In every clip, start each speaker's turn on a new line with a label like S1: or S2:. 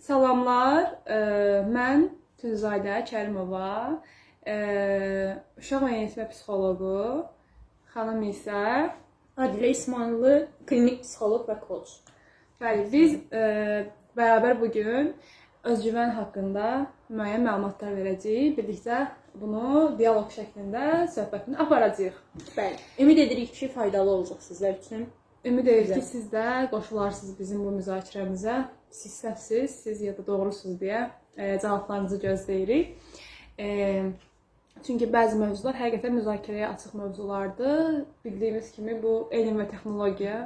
S1: Salamlar, mən Tünzadə Kərimova, uşaq müəyyənləşmə psixoloqu, xanım isə
S2: Adilə İsmayıllı, klinik psixoloq və koç.
S1: bəli, biz bərabər bugün özgüvən haqqında müəyyən məlumatlar verəcəyik. Birlikdə bunu dialoq şəklində söhbətini aparacağıq.
S2: Bəli. Ümid edirik ki, faydalı olacaq sizlər üçün.
S1: Ümid edirik ki, siz də qoşularsınız bizim bu müzakirəmizə. Siz səhvsiz, siz ya da doğrusunuz deyə cavablarınızı gözləyirik. Çünki bəzi mövzular həqiqətən müzakirəyə açıq mövzulardır. Bildiyimiz kimi bu elm və texnologiya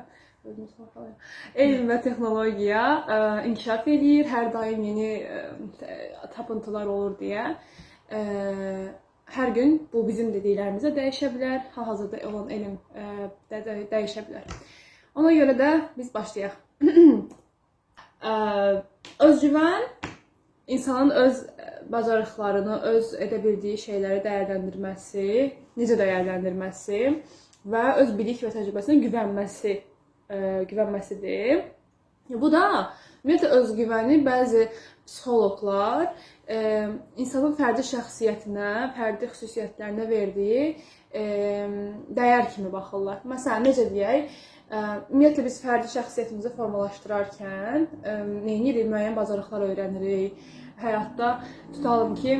S1: inkişaf edir, hər daim yeni tapıntılar olur deyə. Hər gün bu bizim dediklərimizə dəyişə bilər, hal-hazırda olan elm dəyişə bilər. Ona görə də biz başlayaq. Özgüvən insanın öz bacarıqlarını, öz edə bildiyi şeyləri dəyərləndirməsi, necə dəyərləndirməsi və öz bilik və təcrübəsinə güvənməsidir. Bu da ümumiyyətlə özgüvəni bəzi psixoloqlar insanın fərdi şəxsiyyətinə, fərdi xüsusiyyətlərinə verdiyi dəyər kimi baxırlar. Məsələn, necə deyək? Ümumiyyətlə biz fərdi şəxsiyyətimizi formalaşdırarkən neyinirik? Müəyyən bacarıqlar öyrənirik. Həyatda tutalım ki,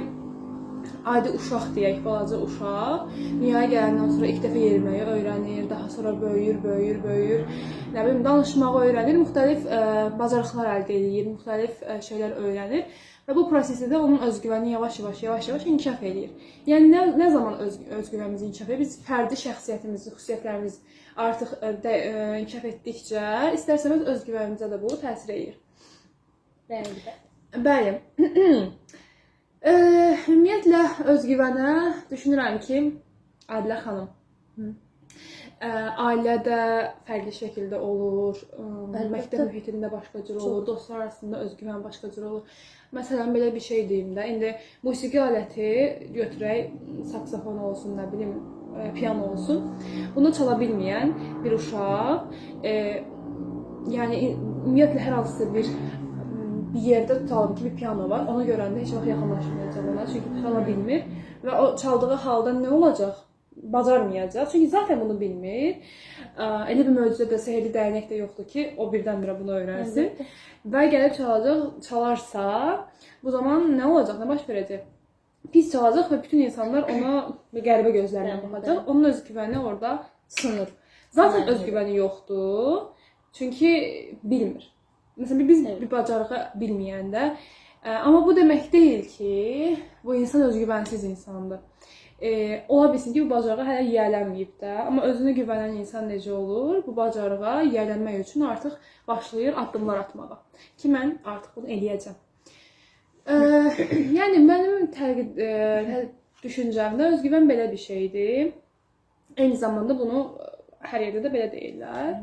S1: adi uşaq deyək, balaca uşaq dünyaya gələndən sonra ilk dəfə yeriməyi öyrənir, daha sonra böyüyür, nə bilim, danışmağı öyrənir, müxtəlif bacarıqlar əldə edir, müxtəlif şeylər öyrənir və bu prosesdə də onun özgüvəni yavaş-yavaş inkişaf edir. Yəni nə zaman özgüvənimiz inkişaf edir? Biz fərdi şəxsiyyətimizi, xüsusiyyətlərimiz artıq inkişaf etdikcə istər-istəməz özgüvənimizə də bu təsir edir. Bəli. Ümumiyyətlə özgüvənə düşünürəm ki, Adilə xanım, ailədə fərqli şəkildə olur, məktəb mühitində başqa cür olur, dostlar arasında özgüvən başqa cür olur. Məsələn, belə bir şey deyim də, indi musiqi aləti götürək, saksofon olsun, nə bilim, piano olsun. Bunu çala bilməyən bir uşaq, yəni ümumiyyətlə hər hansısa bir yerdə tutalım ki, bir piano var, ona görəndə heç vaxt yaxınlaşmayacaq ona, çünki çala bilmir və o çaldığı halda nə olacaq? Bacarmayacaq, çünki zaten bunu bilmir. Elə bir möcüzə də, sehirli dəyənək də yoxdur ki, o birdən-birə bunu öyrənsin və gəlib çalarsa, bu zaman nə olacaq, nə baş verəcək? Pis çalacaq və bütün insanlar ona qəribə gözlərlə baxacaq, onun özgüvəni orada sınır. Zaten özgüvəni yoxdur, çünki bilmir. Məsələn, biz bir bacarığı bilməyəndə, amma bu demək deyil ki, bu insan özgüvənsiz insandır. Ola bilsin ki, bu bacarığa hələ yiyələnməyib də, amma özünə güvənən insan necə olur? Bu bacarığa yiyələnmək üçün artıq başlayır addımlar atmağa. Ki, mən artıq bunu eləyəcəm. Yəni, mənim düşüncəmdə özgüvən belə bir şeydir. Eyni zamanda bunu hər yerdə də belə deyirlər.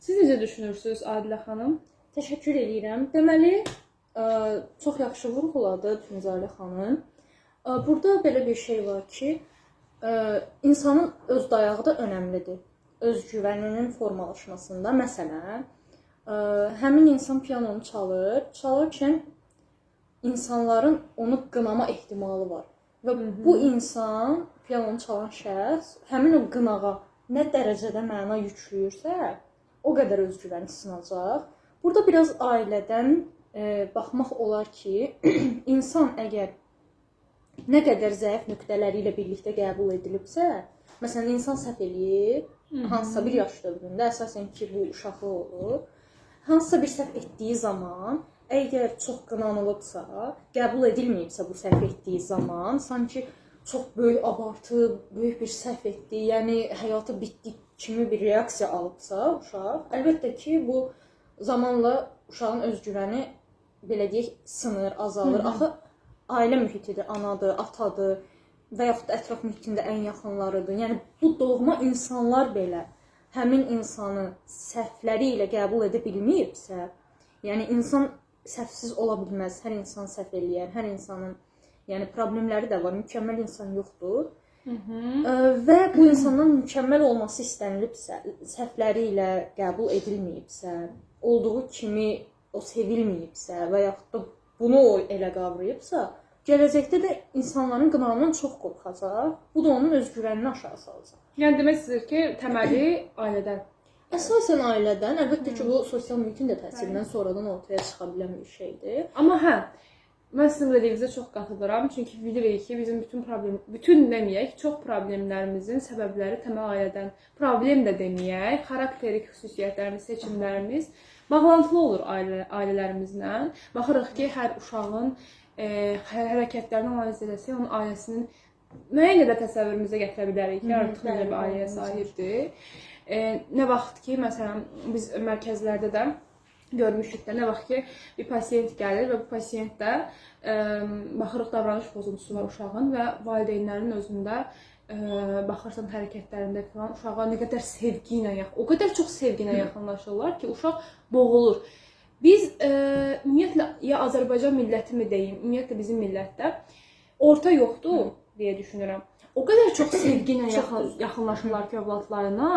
S1: Siz necə düşünürsünüz, Adilə xanım?
S2: Təşəkkür edirəm. Deməli, çox yaxşı vurğuladı Tünzadə xanım. Burada belə bir şey var ki, insanın öz dayağı da önəmlidir. Özgüvəninin formalaşmasında. Məsələn, həmin insan pianonu çalarkən insanların onu qınama ehtimalı var. Və bu insan, pianonu çalan şəxs, həmin o qınağa nə dərəcədə məna yükləyirsə, o qədər özgüvəni sınacaq. Burada biraz ailədən baxmaq olar ki, insan əgər nə qədər zəif nöqtələri ilə birlikdə qəbul edilibsə, məsələn, insan səhv eləyir, hansısa bir yaş dövründə, əsasən ki, bu uşaqlı olur, hansısa bir səhv etdiyi zaman, əgər çox qınanılıbsa, qəbul edilməyibsə bu səhv etdiyi zaman, sanki çox böyük abartı, böyük bir səhv etdi, yəni həyatı bitdi kimi bir reaksiya alıbsa uşaq, əlbəttə ki, bu zamanla uşağın özgüvəni, belə deyək, sınır, azalır. Axı, ailə mühitidir, anadır, atadır və yaxud da ətraf mühitində ən yaxınlarıdır. Yəni, bu doğma insanlar belə həmin insanı səhvləri ilə qəbul edə bilməyibsə, yəni, insan səhvsiz ola bilməz, hər insan səhv eləyər, hər insanın problemləri də var, mükəmməl insan yoxdur. Və bu insandan mükəmməl olması istənilibsə, səhvləri ilə qəbul edilməyibsə, olduğu kimi o sevilməyibsə və yaxud da bunu o elə qavrayıbsa, gələcəkdə də insanların qınağından çox qorxacaq. Bu da onun özgüvənini aşağı salacaq.
S1: Yəni demək istəyir ki, təməli ailədən.
S2: Əsasən ailədən, əlbəttə ki, bu sosial mühitin də təsirindən sonradan ortaya çıxa bilən bir şeydir.
S1: Amma hə, mən sizin dediyinizə çox qatılıram. Çünki bilirik ki, bizim bütün deməyək, çox problemlərimizin səbəbləri təməl ailədən. Problem də deməyək, xarakterik xüsusiyyətlərimiz, seçimlərimiz bağlantılı olur ailələrimizlə. Baxırıq ki, hər uşağın hərəkətlərini analiz edəsək, onun ailəsinin müəyyən qədər təsəvvürümüzə gətirə bilərik ki, artıq necə bir ailəyə sahibdir. Nə vaxt ki, məsələn, biz mərkəzlərdə də görmüşük də, nə vaxt ki, bir pasiyent gəlir və bu pasiyentdə baxırıq davranış pozuntusu var uşağın və valideynlərin özündə baxırsan hərəkətlərində falan uşağa nə qədər sevgi ilə, o qədər çox sevgi ilə yaxınlaşırlar ki, uşaq boğulur. Biz ümumiyyətlə, ya Azərbaycan milləti mi deyim, ümumiyyətlə bizim millətdə orta yoxdur deyə düşünürəm. O qədər çox sevgi ilə yaxınlaşırlar ki, övladlarına,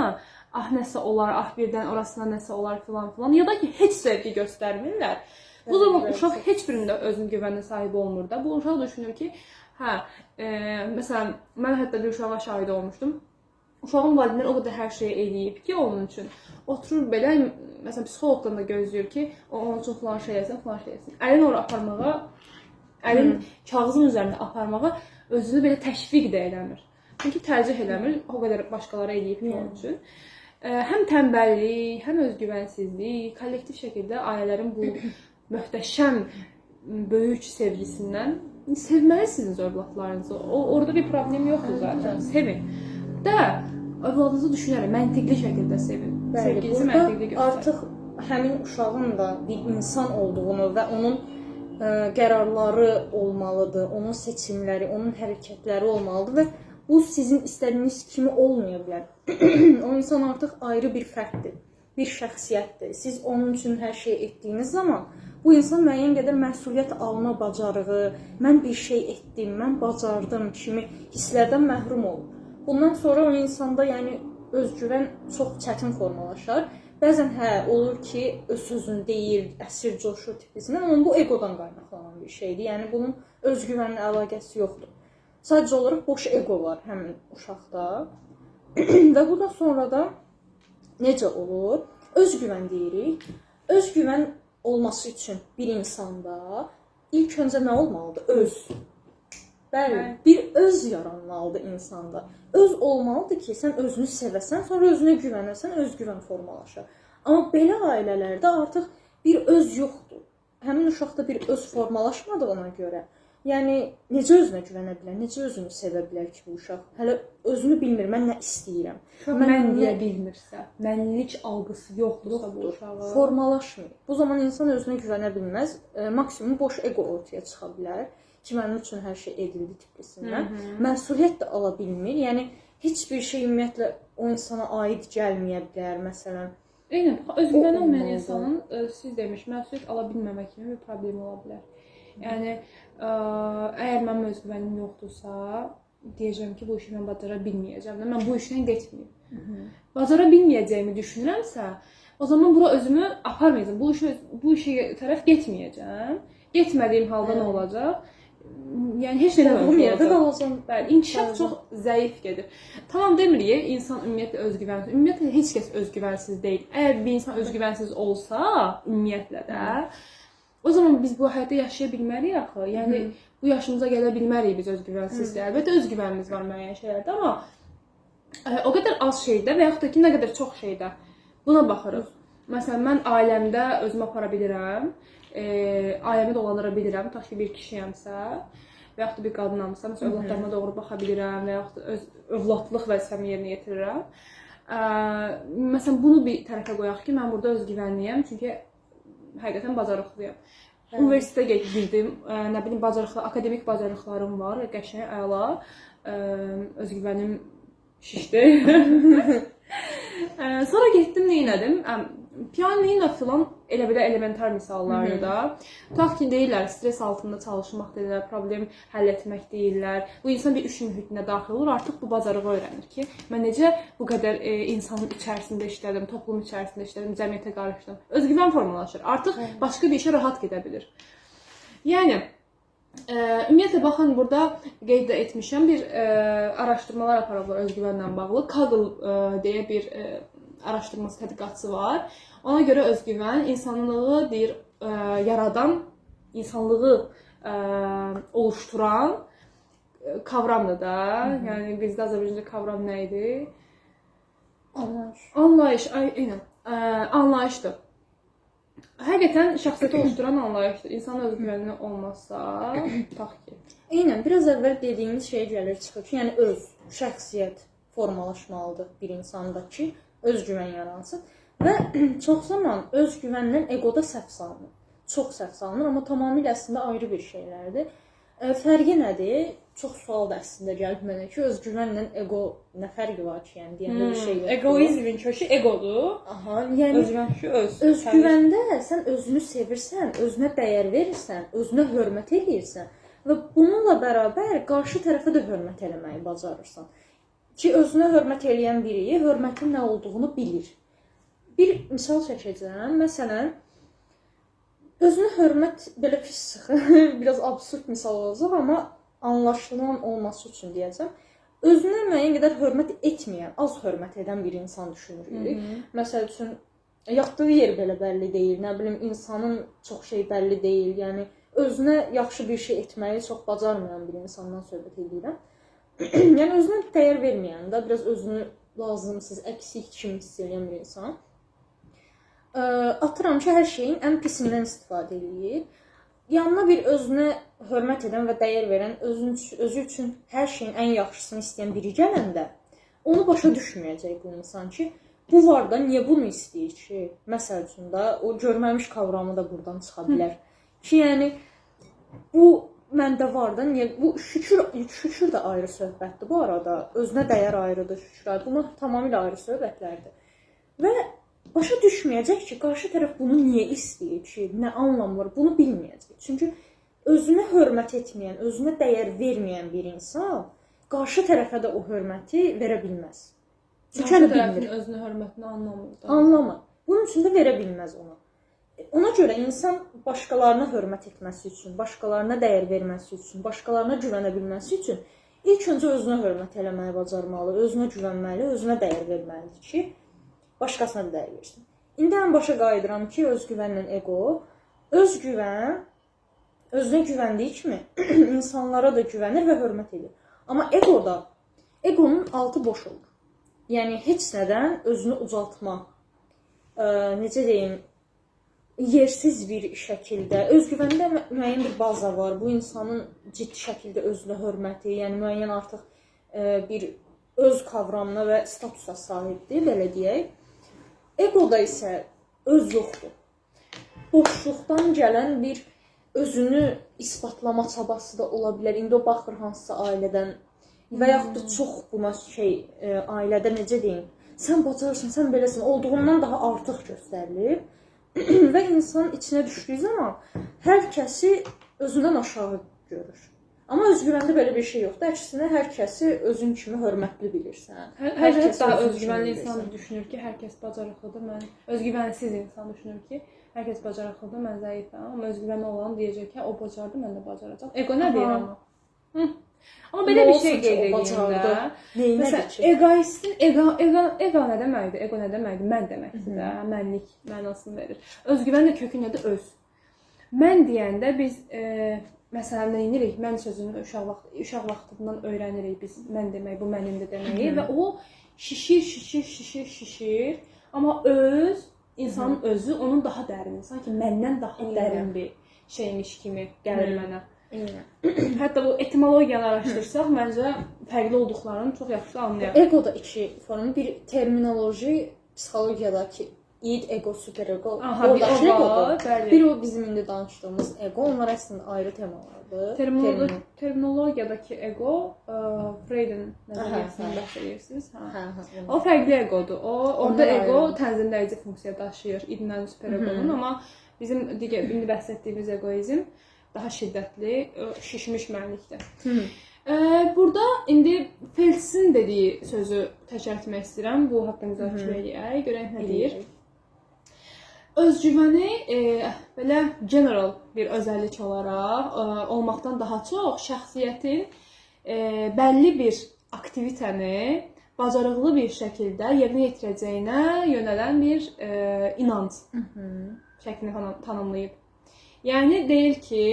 S1: ah nəsə olar, ah birdən orasına nəsə olar filan filan, ya da ki, heç sevgi göstərmirlər. Bu zaman uşaq heç birində özünün güvəninə sahib olmur da. Bu uşaq düşünür ki, hə, məsələn, mən hətta bir uşağa şahid olmuşdum. Uşağın valideynləri o qədər hər şeyi eləyib ki, onun üçün. Oturur belə, məsələn, psixologdan da gözləyir ki, o onun üçün filan şey etsin, filan şey etsin. Əlin ora aparmağa, əlin kağızın üzərində aparmağa özünü belə təşviq də eləmir. Çünki tərcih eləmir, o qədər başqaları eləyib ki, onun üçün. Həm tənbəllik, həm özgüvənsizlik, kollektiv şəkildə ailələrin bu möhtəşəm, böyük sevgisindən sevməlisiniz övladlarınızı. Orada bir problem yoxdur zaten, sevin. Də, övladınızı düşünərək, məntiqli şəkildə sevin. Sevginizi məntiqli göstərin.
S2: Artıq həmin uşağın da bir insan olduğunu və onun qərarları olmalıdır, onun seçimləri, onun hərəkətləri olmalıdır və bu sizin istədiyiniz kimi olmaya bilər. O insan artıq ayrı bir fərddir, bir şəxsiyyətdir. Siz onun üçün hər şey etdiyiniz zaman bu insan müəyyən qədər məsuliyyət alma bacarığı, mən bir şey etdim, mən bacardım kimi hisslərdən məhrum olur. Bundan sonra o insanda yəni özgüvən çox çətin formalaşar. Bəzən olur ki, öz sözünü deyir, əsir coşur tipisindən, amma bu egodan qaynaqlanan bir şeydir. Yəni bunun özgüvənlə əlaqəsi yoxdur. Sadəcə olaraq boş ego var həmin uşaqda. Və bu da sonra da necə olur? Özgüvən deyirik. Özgüvən olması üçün bir insanda ilk öncə nə olmalıdır? Öz. Bəli, bir öz yaranmalıdır insanda. Öz olmalıdır ki, sən özünü sevəsən, sonra özünə güvənəsən, özgüvən formalaşır. Amma belə ailələrdə artıq bir öz yoxdur. Həmin uşaqda bir öz formalaşmadığına görə, yəni necə özünə güvənə bilər, necə özünü sevə bilər ki bu uşaq? Hələ özünü bilmir, mən nə istəyirəm.
S1: Mən deyə bilmirsə, mənlik algısı yoxdursa bu uşağa.
S2: Formalaşmır. Bu zaman insan özünə güvənə bilməz, maksimum boş ego ortaya çıxa bilər. Ki, mənim üçün hər şey edildi tipisindən. Məsuliyyət də ala bilmir. Yəni, heç bir şey ümumiyyətlə o insana aid gəlməyə bilər, məsələn.
S1: Eynən, özgüvəni olmayan insanın, siz demiş, məsuliyyət ala bilməmək kimi bir problemi ola bilər. Yəni, əgər mənim özgüvənim yoxdursa, deyəcəm ki, bu işi mən bacara bilməyəcəm. Mən bu işdən getməyim. Bacara bilməyəcəyimi düşünürəmsə, o zaman bura özümü aparmayacam. Bu işə tərəf getməyəcəm. Getmədiyim halda nə olacaq? Yəni heç nə olmayacaq. Bəli, inkişaf çox zəif gedir. Tamam demirik, insan ümumiyyətlə özgüvənsiz. Ümumiyyətlə heç kəs özgüvənsiz deyil. Əgər bir insan özgüvənsiz olsa, ümumiyyətlə də, o zaman biz bu həyatda yaşaya bilmərik axı. Yəni bu yaşımıza gələ bilmərik biz özgüvənsizdə. Əlbəttə özgüvənimiz var müəyyən şeylərdə, amma o qədər az şeydə və yaxud da ki, nə qədər çox şeydə buna baxırıq. Məsələn, mən ailəmdə özümü apara bilirəm. Ailəmi dolandıra bilirəm, tutaq ki, bir kişiyəmsə və yaxud da bir qadınamsa, məsələn, övladlarıma doğru baxa bilirəm və yaxud da öz övladlıq vəzifəmi yerinə yetirirəm. Məsələn, bunu bir tərəfə qoyaq ki, mən burada özgüvənliyəm, çünki həqiqətən bacarıqlıyam. Universitetə girdim, nə bilim, akademik bacarıqlarım var, qəşəng, əla, özgüvənim şişdi. Sonra getdim, nə elədim? Piano ilə filan elə belə elementar misallardır da. Tutaq ki, deyirlər, stres altında çalışmaq deyirlər, problem həll etmək deyirlər. Bu insan bir iş mühitinə daxil olur, artıq bu bacarığı öyrənir ki, mən necə bu qədər insanın içərisində işlədim, toplum içərisində işlədim, cəmiyyətə qarışdım. Özgüvən formalaşır. Artıq başqa bir işə rahat gedə bilir. Yəni ümumiyyətlə baxın, burada qeyd etmişəm, bir araşdırmalar aparıblar özgüvənlə bağlı. Kaggle deyə bir araşdırması tədqiqatçısı var. Ona görə özgüvən insanlığı deyir yaradan, insanlığı oluşturan kavramdır da. Yəni bizdə Azərbaycanda kavram nə idi?
S2: Anlayış.
S1: Anlayış, eynən. Anlayışdır. Həqiqətən şəxsiyyəti oluşduran anlayışdır. İnsanın özgüvəni olmazsa, tutaq ki.
S2: Eynən, biraz əvvəl dediyimiz şeyə gəlir çıxır ki, yəni öz şəxsiyyət formalaşmalıdır bir insanda ki, özgüvən yaransın. Və çox zaman özgüvəndən egoda səhv salınır. Çox səhv salınır, amma tamamilə əslində ayrı bir şeylərdir. Fərqi nədir? Çox sual da əslində gəlib mənə ki, özgüvənlə ego nə fərqi var ki, yəni deyəndə bir şey yoxdur.
S1: Egoizmin kökü egodur.
S2: Aha, yəni
S1: özgüvən şu
S2: özgüvəndə sən özünü sevirsən, özünə dəyər verirsən, özünə hörmət edirsən və bununla bərabər qarşı tərəfə də hörmət eləməyi bacarırsan. Ki, özünə hörmət eləyən biri hörmətin nə olduğunu bilir. Bir misal çəkəcəm. Məsələn, özünə hörmət belə pis sıxı, biraz absurd misal olacaq, amma anlaşılan olması üçün deyəcəm. Özünə müəyyən qədər hörmət etməyən, az hörmət edən bir insan düşünürük. Məsəl üçün, yatdığı yer belə bəlli deyil, nə bilim, insanın çox şey bəlli deyil. Yəni, özünə yaxşı bir şey etməyi çox bacarmayan bir insandan söhbət edirəm. Yəni, özünə dəyər verməyən də, biraz özünü lazımsız, əksik kimi hiss edən bir insan. Atıram ki, hər şeyin ən pisindən istifadə edir. Yanına bir özünə hörmət edən və dəyər verən, özü üçün hər şeyin ən yaxşısını istəyən biri gələndə, onu başa düşməyəcək bu insan ki, bu var da, niyə bunu istəyir ki? Məsəl üçün da, o görməmiş kavramı da buradan çıxa bilər. Ki, yəni, bu məndə var da, niyə? Bu şükür də ayrı söhbətdir bu arada. Özünə dəyər ayrıdır, şükür. Bunlar tamamilə ayrı söhbətlərdir. Və başa düşməyəcək ki, qarşı tərəf bunu niyə istəyir ki, nə anlam var, bunu bilməyəcək. Çünki özünə hörmət etməyən, özünə dəyər verməyən bir insan qarşı tərəfə də o hörməti verə bilməz. Çünki
S1: qarşı tərəfin özünə hörmətini anlamır.
S2: Anlamır. Bunun üçün də verə bilməz ona. Ona görə insan başqalarına hörmət etməsi üçün, başqalarına dəyər verməsi üçün, başqalarına güvənə bilməsi üçün ilk öncə özünə hörmət eləməyi bacarmalı, özünə güvənməli, özünə dəyər verməlidir ki, başqasına da dəyər versin. İndi ən başa qayıdıram ki, özgüvənlə ego. Özgüvən, özünə güvəndiyi kimi insanlara da güvənir və hörmət edir. Amma egoda, egonun altı boş olur. Yəni, heç nədən özünü ucaltma, necə deyim, yersiz bir şəkildə, özgüvəndə müəyyən bir baza var. Bu insanın ciddi şəkildə özünə hörməti, yəni müəyyən artıq bir öz kavramına və statusa sahibdir, belə deyək. Egoda isə öz yoxdur. Boşluqdan gələn bir özünü isbatlama çabası da ola bilər. İndi o baxır hansısa ailədən və yaxud da çox buna ailədə necə deyim, sən bacarırsan, sən beləsin, olduğundan daha artıq göstərilir. Və insan içinə düşdüyü zaman hər kəsi özündən aşağı görür. Amma özgüvəndə belə bir şey yoxdur. Əksinə hər kəsi özün kimi hörmətli bilirsən.
S1: Hər kəs daha özgüvənli insan düşünür ki, hər kəs bacarıqlıdır. Mən özgüvənsiz insan düşünür ki, hər kəs bacarıqlıdır, mən zəifəm. Amma özgüvənli olan deyəcək ki, o bacardı, mən də bacaracağam. Ego nə deyir amma? Amma belə bir şey qeyd edeyim də. Məsələn, egoistin, ego nə deməkdir? Ego nə deməkdir? Mən deməkdir də, mənlik mənasını verir. Özgüvən də kökü nədir? Öz. Mən deyəndə biz, məsələn, nə edirik? Mən sözünü uşaq vaxtından öyrənirik biz. Mən demək, bu mənimdir deməyi və o şişir. Amma insanın özü onun daha dərin, sanki məndən daha dərin bir şeymiş kimi gəlir mənə. Hətta bu etimologiyanı araşdırsaq, məncə fərqli olduqlarını çox yaxşı anlayaq.
S2: Egoda iki formu, bir terminoloji, psixologiyadakı id ego, super ego.
S1: Aha, bir
S2: Oradakı
S1: o
S2: egodur.
S1: var, bəli.
S2: Bir o bizim indi danışdığımız ego, onlar əslində ayrı temalardır.
S1: Terminologiyadakı ego Freud'un nəzəriyyəsindən
S2: Aha,
S1: bəhs edirsiniz.
S2: Hə,
S1: O fərqli egodur. Orada
S2: Onlar
S1: ego
S2: ayrı.
S1: tənzimləyici funksiya daşıyır idlə super egonun, amma bizim digər indi bəhs etdiyimiz egoizm daha şiddətli, şişmiş mənlikdir. Burada indi Feltsin dediyi sözü təkrar etmək istəyirəm. Bu haqqında müzakirə edək, görək nə deyir. Özgüvəni belə general bir özəllik olaraq olmaqdan daha çox şəxsiyyətin bəlli bir aktivitəni bacarıqlı bir şəkildə yerinə yetirəcəyinə yönələn bir inanc şəklini tanımlayıb. Yəni deyir ki,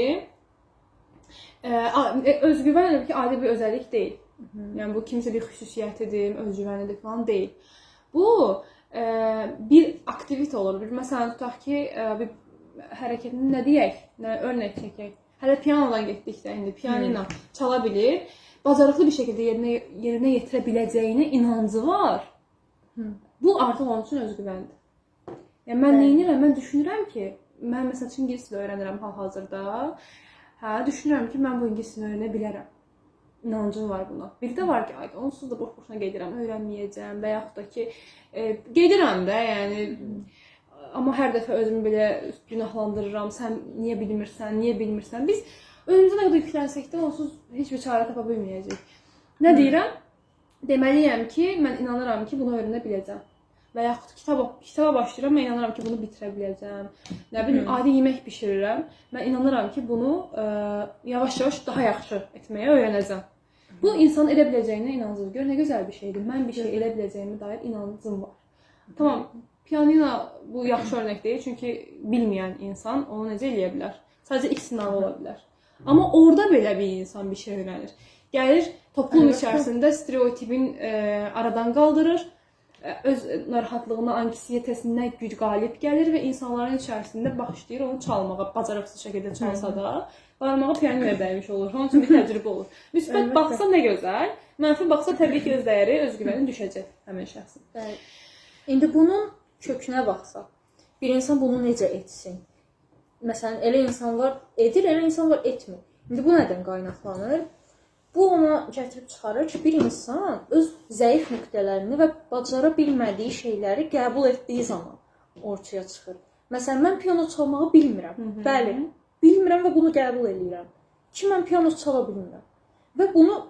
S1: özgüvən elə ki, adi bir özəllik deyil. Yəni bu kimsə bir xüsusiyyətidir, özgüvənidir falan deyil. Bu bir aktivite olur. Məsələn, tutaq ki, bir hərəkətini nə deyək, nə örnək çəkək. Hələ pianodan getdikdə indi pianino çala bilir, bacarıqlı bir şəkildə yerinə yetirə biləcəyinə inancı var. Bu artıq onun üçün özgüvəndir. Yəni mən nə edirəm? Mən düşünürəm ki, mən məsəl üçün ingilis dili öyrənirəm hal-hazırda. Düşünürəm ki, mən bu ingilis dilini öyrənə bilərəm. İnancım var buna. Bir də var ki, onsuz da boş-boşuna gedirəm, öyrənməyəcəm və yaxud da ki, gedirəm də, yəni amma hər dəfə özümü belə günahlandırıram. Sən niyə bilmirsən? Biz önümüzə nə qədər yüklənsək də onsuz heç bir çarə tapa bilməyəcəyik. Nə deyirəm? Deməliyəm ki, mən inanıram ki, bunu öyrənə biləcəm. Və yaxud kitaba başlayıram, mən inanıram ki, bunu bitirə biləcəm. Nə bilim, adi yemək bişirirəm. Mən inanıram ki, bunu yavaş-yavaş daha yaxşı etməyə öyrənəcəm. Bu insanın edə biləcəyinə inancıdır. Gör nə gözəl bir şeydir. Mən bir şey edə biləcəyimə dair inancım var. Tamam, pianino bu yaxşı örnək deyil, çünki bilməyən insan onu necə eləyə bilər? Sadəcə ilk sınavı ola bilər. Amma orada belə bir insan bir şey öyrənir. Gəlir, toplum içərisində stereotipin aradan qaldırır. Öz narahatlığına, anksiyetəsinə güc qalib gəlir və insanların içərisində başlayır onu çalmağa, bacarıqsız şəkildə çalsa da, barmağı pianinoya dəymiş olur. Onun üçün bir təcrübə olur. Müsbət baxsa nə gözəl, mənfi baxsa təbii ki, öz dəyəri, özgüvəni düşəcək həmin şəxsin.
S2: Bəli. İndi bunun kökünə baxsaq, bir insan bunu necə etsin? Məsələn, elə insanlar edir, elə insanlar etmir. İndi bu nədən qaynaqlanır? Bu ona gətirib çıxarır ki, bir insan öz zəif nöqtələrini və bacara bilmədiyi şeyləri qəbul etdiyi zaman ortaya çıxır. Məsələn, mən piano çalmağı bilmirəm. Bəli, bilmirəm və bunu qəbul edirəm. Ki, mən piano çala bilmirəm. Və bunu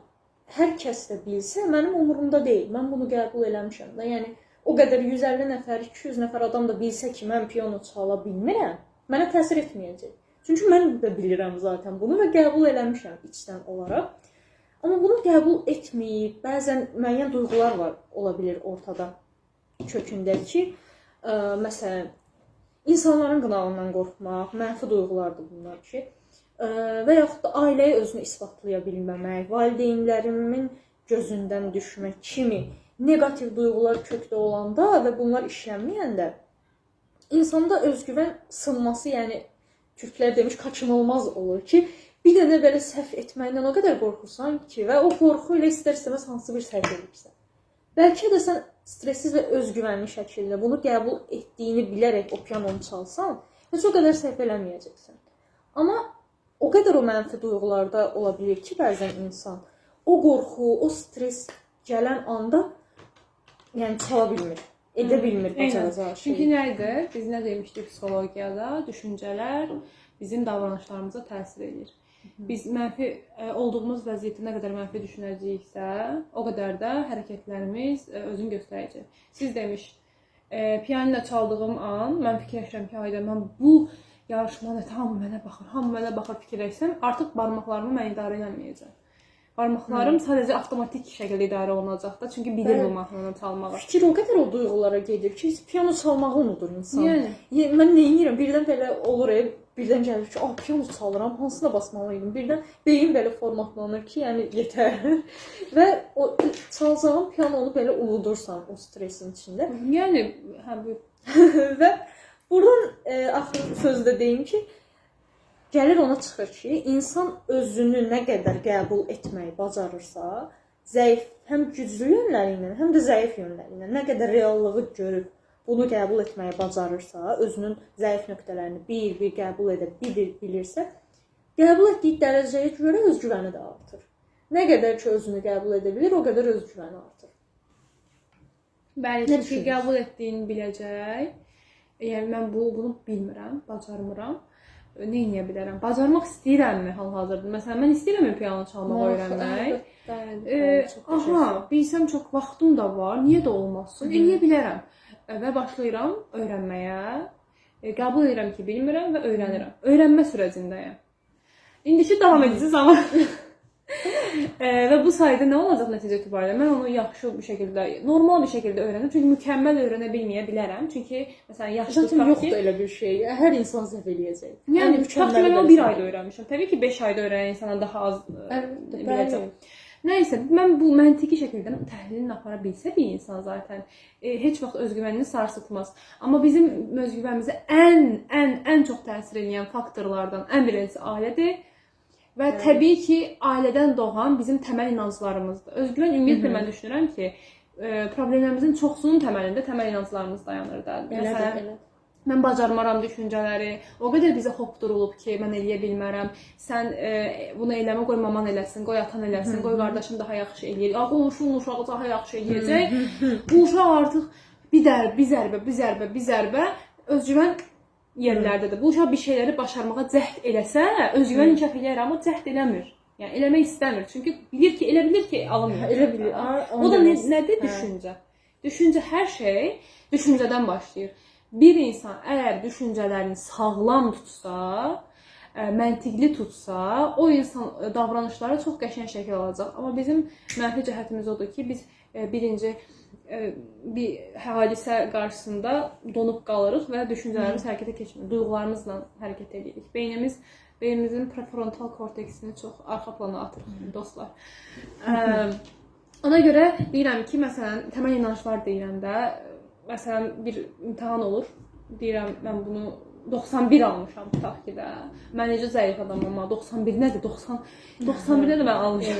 S2: hər kəs də bilsə, mənim umurumda deyil. Mən bunu qəbul eləmişəm də. Yəni, o qədər 150 nəfər, 200 nəfər adam da bilsə ki, mən piano çala bilmirəm, mənə təsir etməyəcək. Çünki mən də bilirəm zaten bunu və qəbul eləmişəm içdən olaraq. Amma bunu qəbul etməyib, bəzən müəyyən duyğular var, ola bilir ortada kökündə ki, məsələn, insanların qınağından qorxmaq, mənfi duyğulardır bunlar ki, və yaxud da ailəyə özünü isbatlaya bilməmək, valideynlərimin gözündən düşmək kimi negativ duyğular kökdə olanda və bunlar işlənməyəndə insanda özgüvən sınması, yəni türklər demiş, kaçınılmaz olur ki, bir dənə belə səhv etməkdən o qədər qorxursan ki, və o qorxu ilə istər-istəməz hansı bir səhv edirsən. Bəlkə də sən stressiz və özgüvənli şəkildə bunu qəbul etdiyini bilərək o pianonu çalsan, heç o qədər səhv eləməyəcəksən. Amma o qədər o mənfi duyğularda ola bilir ki, bəzən insan o qorxu, o stres gələn anda yəni çala bilmir, edə bilmir bacaracağı şeyi.
S1: Çünki nə idi? Biz nə demişdik psixologiyada? Düşüncələr bizim davranışlarımıza təsir edir. Biz mənfi olduğumuz vəziyyətdə nə qədər mənfi düşünəcəyiksə, o qədər də hərəkətlərimiz özünü göstərəcək. Siz demiş, pianino çaldığım an mən fikirləşirəm ki, hayda mən bu yarışmada hamı mənə baxır fikirləşsəm, artıq barmaqlarımı mən idarə eləməyəcəm. Barmaqlarım sadəcə avtomatik şəkildə idarə olunacaq da, çünki bilir bu mahnını çalmağı.
S2: Fikir o qədər o duyğulara gedir ki, piano çalmağı unudur insan. Yəni mən nə edirəm? Birdən belə olur, birdən gəlir ki, piano çalıram, hansına basmalıydım? Birdən beyin belə formatlanır ki, yəni yetər. Və o çalacağın pianonu belə unudursan o stresin içində.
S1: Yəni, bu.
S2: Və buradan axır sözdə deyim ki, gəlir ona çıxır ki, insan özünü nə qədər qəbul etməyi bacarırsa, zəif, həm güclü yönləri ilə, həm də zəif yönləri ilə nə qədər reallığı görüb bunu qəbul etməyi bacarırsa, özünün zəif nöqtələrini bir qəbul edə bilirsə, qəbul etdiyi dərəcəyə görə özgüvəni də artır. Nə qədər ki özünü qəbul edə bilir, o qədər özgüvəni artır.
S1: Bəli, çünki qəbul etdiyini biləcək. Yəni mən bunu bilmirəm, bacarmıram. Nə edə bilərəm? Bacarmaq istəyirəmmi hal-hazırda? Məsələn, mən istəyirəm piano çalmağı öyrənmək. Aha, bilsəm çox vaxtım da var. Niyə də olmasın? Eləyə bilərəm. Və başlayıram öyrənməyə. Qəbul edirəm ki, bilmirəm və öyrənirəm. Öyrənmə sürəcindəyəm. İndiki davam edəcəyiz amma və bu sayədə nə olacaq nəticə etibarilə? Mən onu yaxşı bir şəkildə, normal bir şəkildə öyrəndim. Çünki mükəmməl öyrənə bilməyə bilərəm. Çünki məsələn yaşlı
S2: tutaq ki, yoxdur elə bir şey. Hər insan səhv eləyəcək.
S1: Yəni mükəmməl mən 1 ayda öyrənmişəm. Təbii ki, 5 ayda öyrənən insana daha az biləcəm. Nəysə, mən bu məntiqi şəkildə təhlilini apara bilsə bir insan zaten heç vaxt özgüvənini sarsıtmaz. Amma bizim özgüvənimizə ən çox təsir edən faktorlardan ən birincisi ailədir. Və təbii ki, ailədən doğan bizim təməl inanclarımızdır. Özgüvən ümumiyyətlə mən düşünürəm ki, problemlərimizin çoxsunun təməlində təməl inanclarımız dayanır da. Məsələn, mən bacarmaram düşüncələri, o qədər bizə hopdurulub ki, mən eləyə bilmərəm. Sən bunu eləmə, qoy maman eləsin, qoy atan eləsin, qoy qardaşın daha yaxşı eləyir. Qonşunun uşağı daha yaxşı eləyəcək. Bu uşaq artıq bir zərbə özgüvən yerlərdədir. Bu uşaq bir şeyləri başarmağa cəhd eləsə, özgüvən inkişaf eləyər, amma cəhd eləmir. Yəni eləmək istəmir. Çünki bilir ki, alınmır.
S2: Elə bilir.
S1: O da nədir? Düşüncə. Düşüncə hər şey düşüncədən başlayır. Bir insan əgər düşüncələrini sağlam tutsa, məntiqli tutsa, o insan davranışları çox qəşəng şəkil alacaq. Amma bizim mənfi cəhətimiz odur ki, biz birinci bir hadisə qarşısında donub qalırıq və düşüncələrimiz hərəkətə keçmir. Duyğularımızla hərəkət edirik. Beynimizin prefrontal korteksini çox arxa plana atırıq dostlar. Ona görə deyirəm ki, məsələn, təməl inanclar deyirəndə, məsələn, bir imtahan olur. Deyirəm, mən bunu 91 almışam tutaq ki də. Mən necə zəif adamam, amma 91 nədir? 91-də də mən almışam.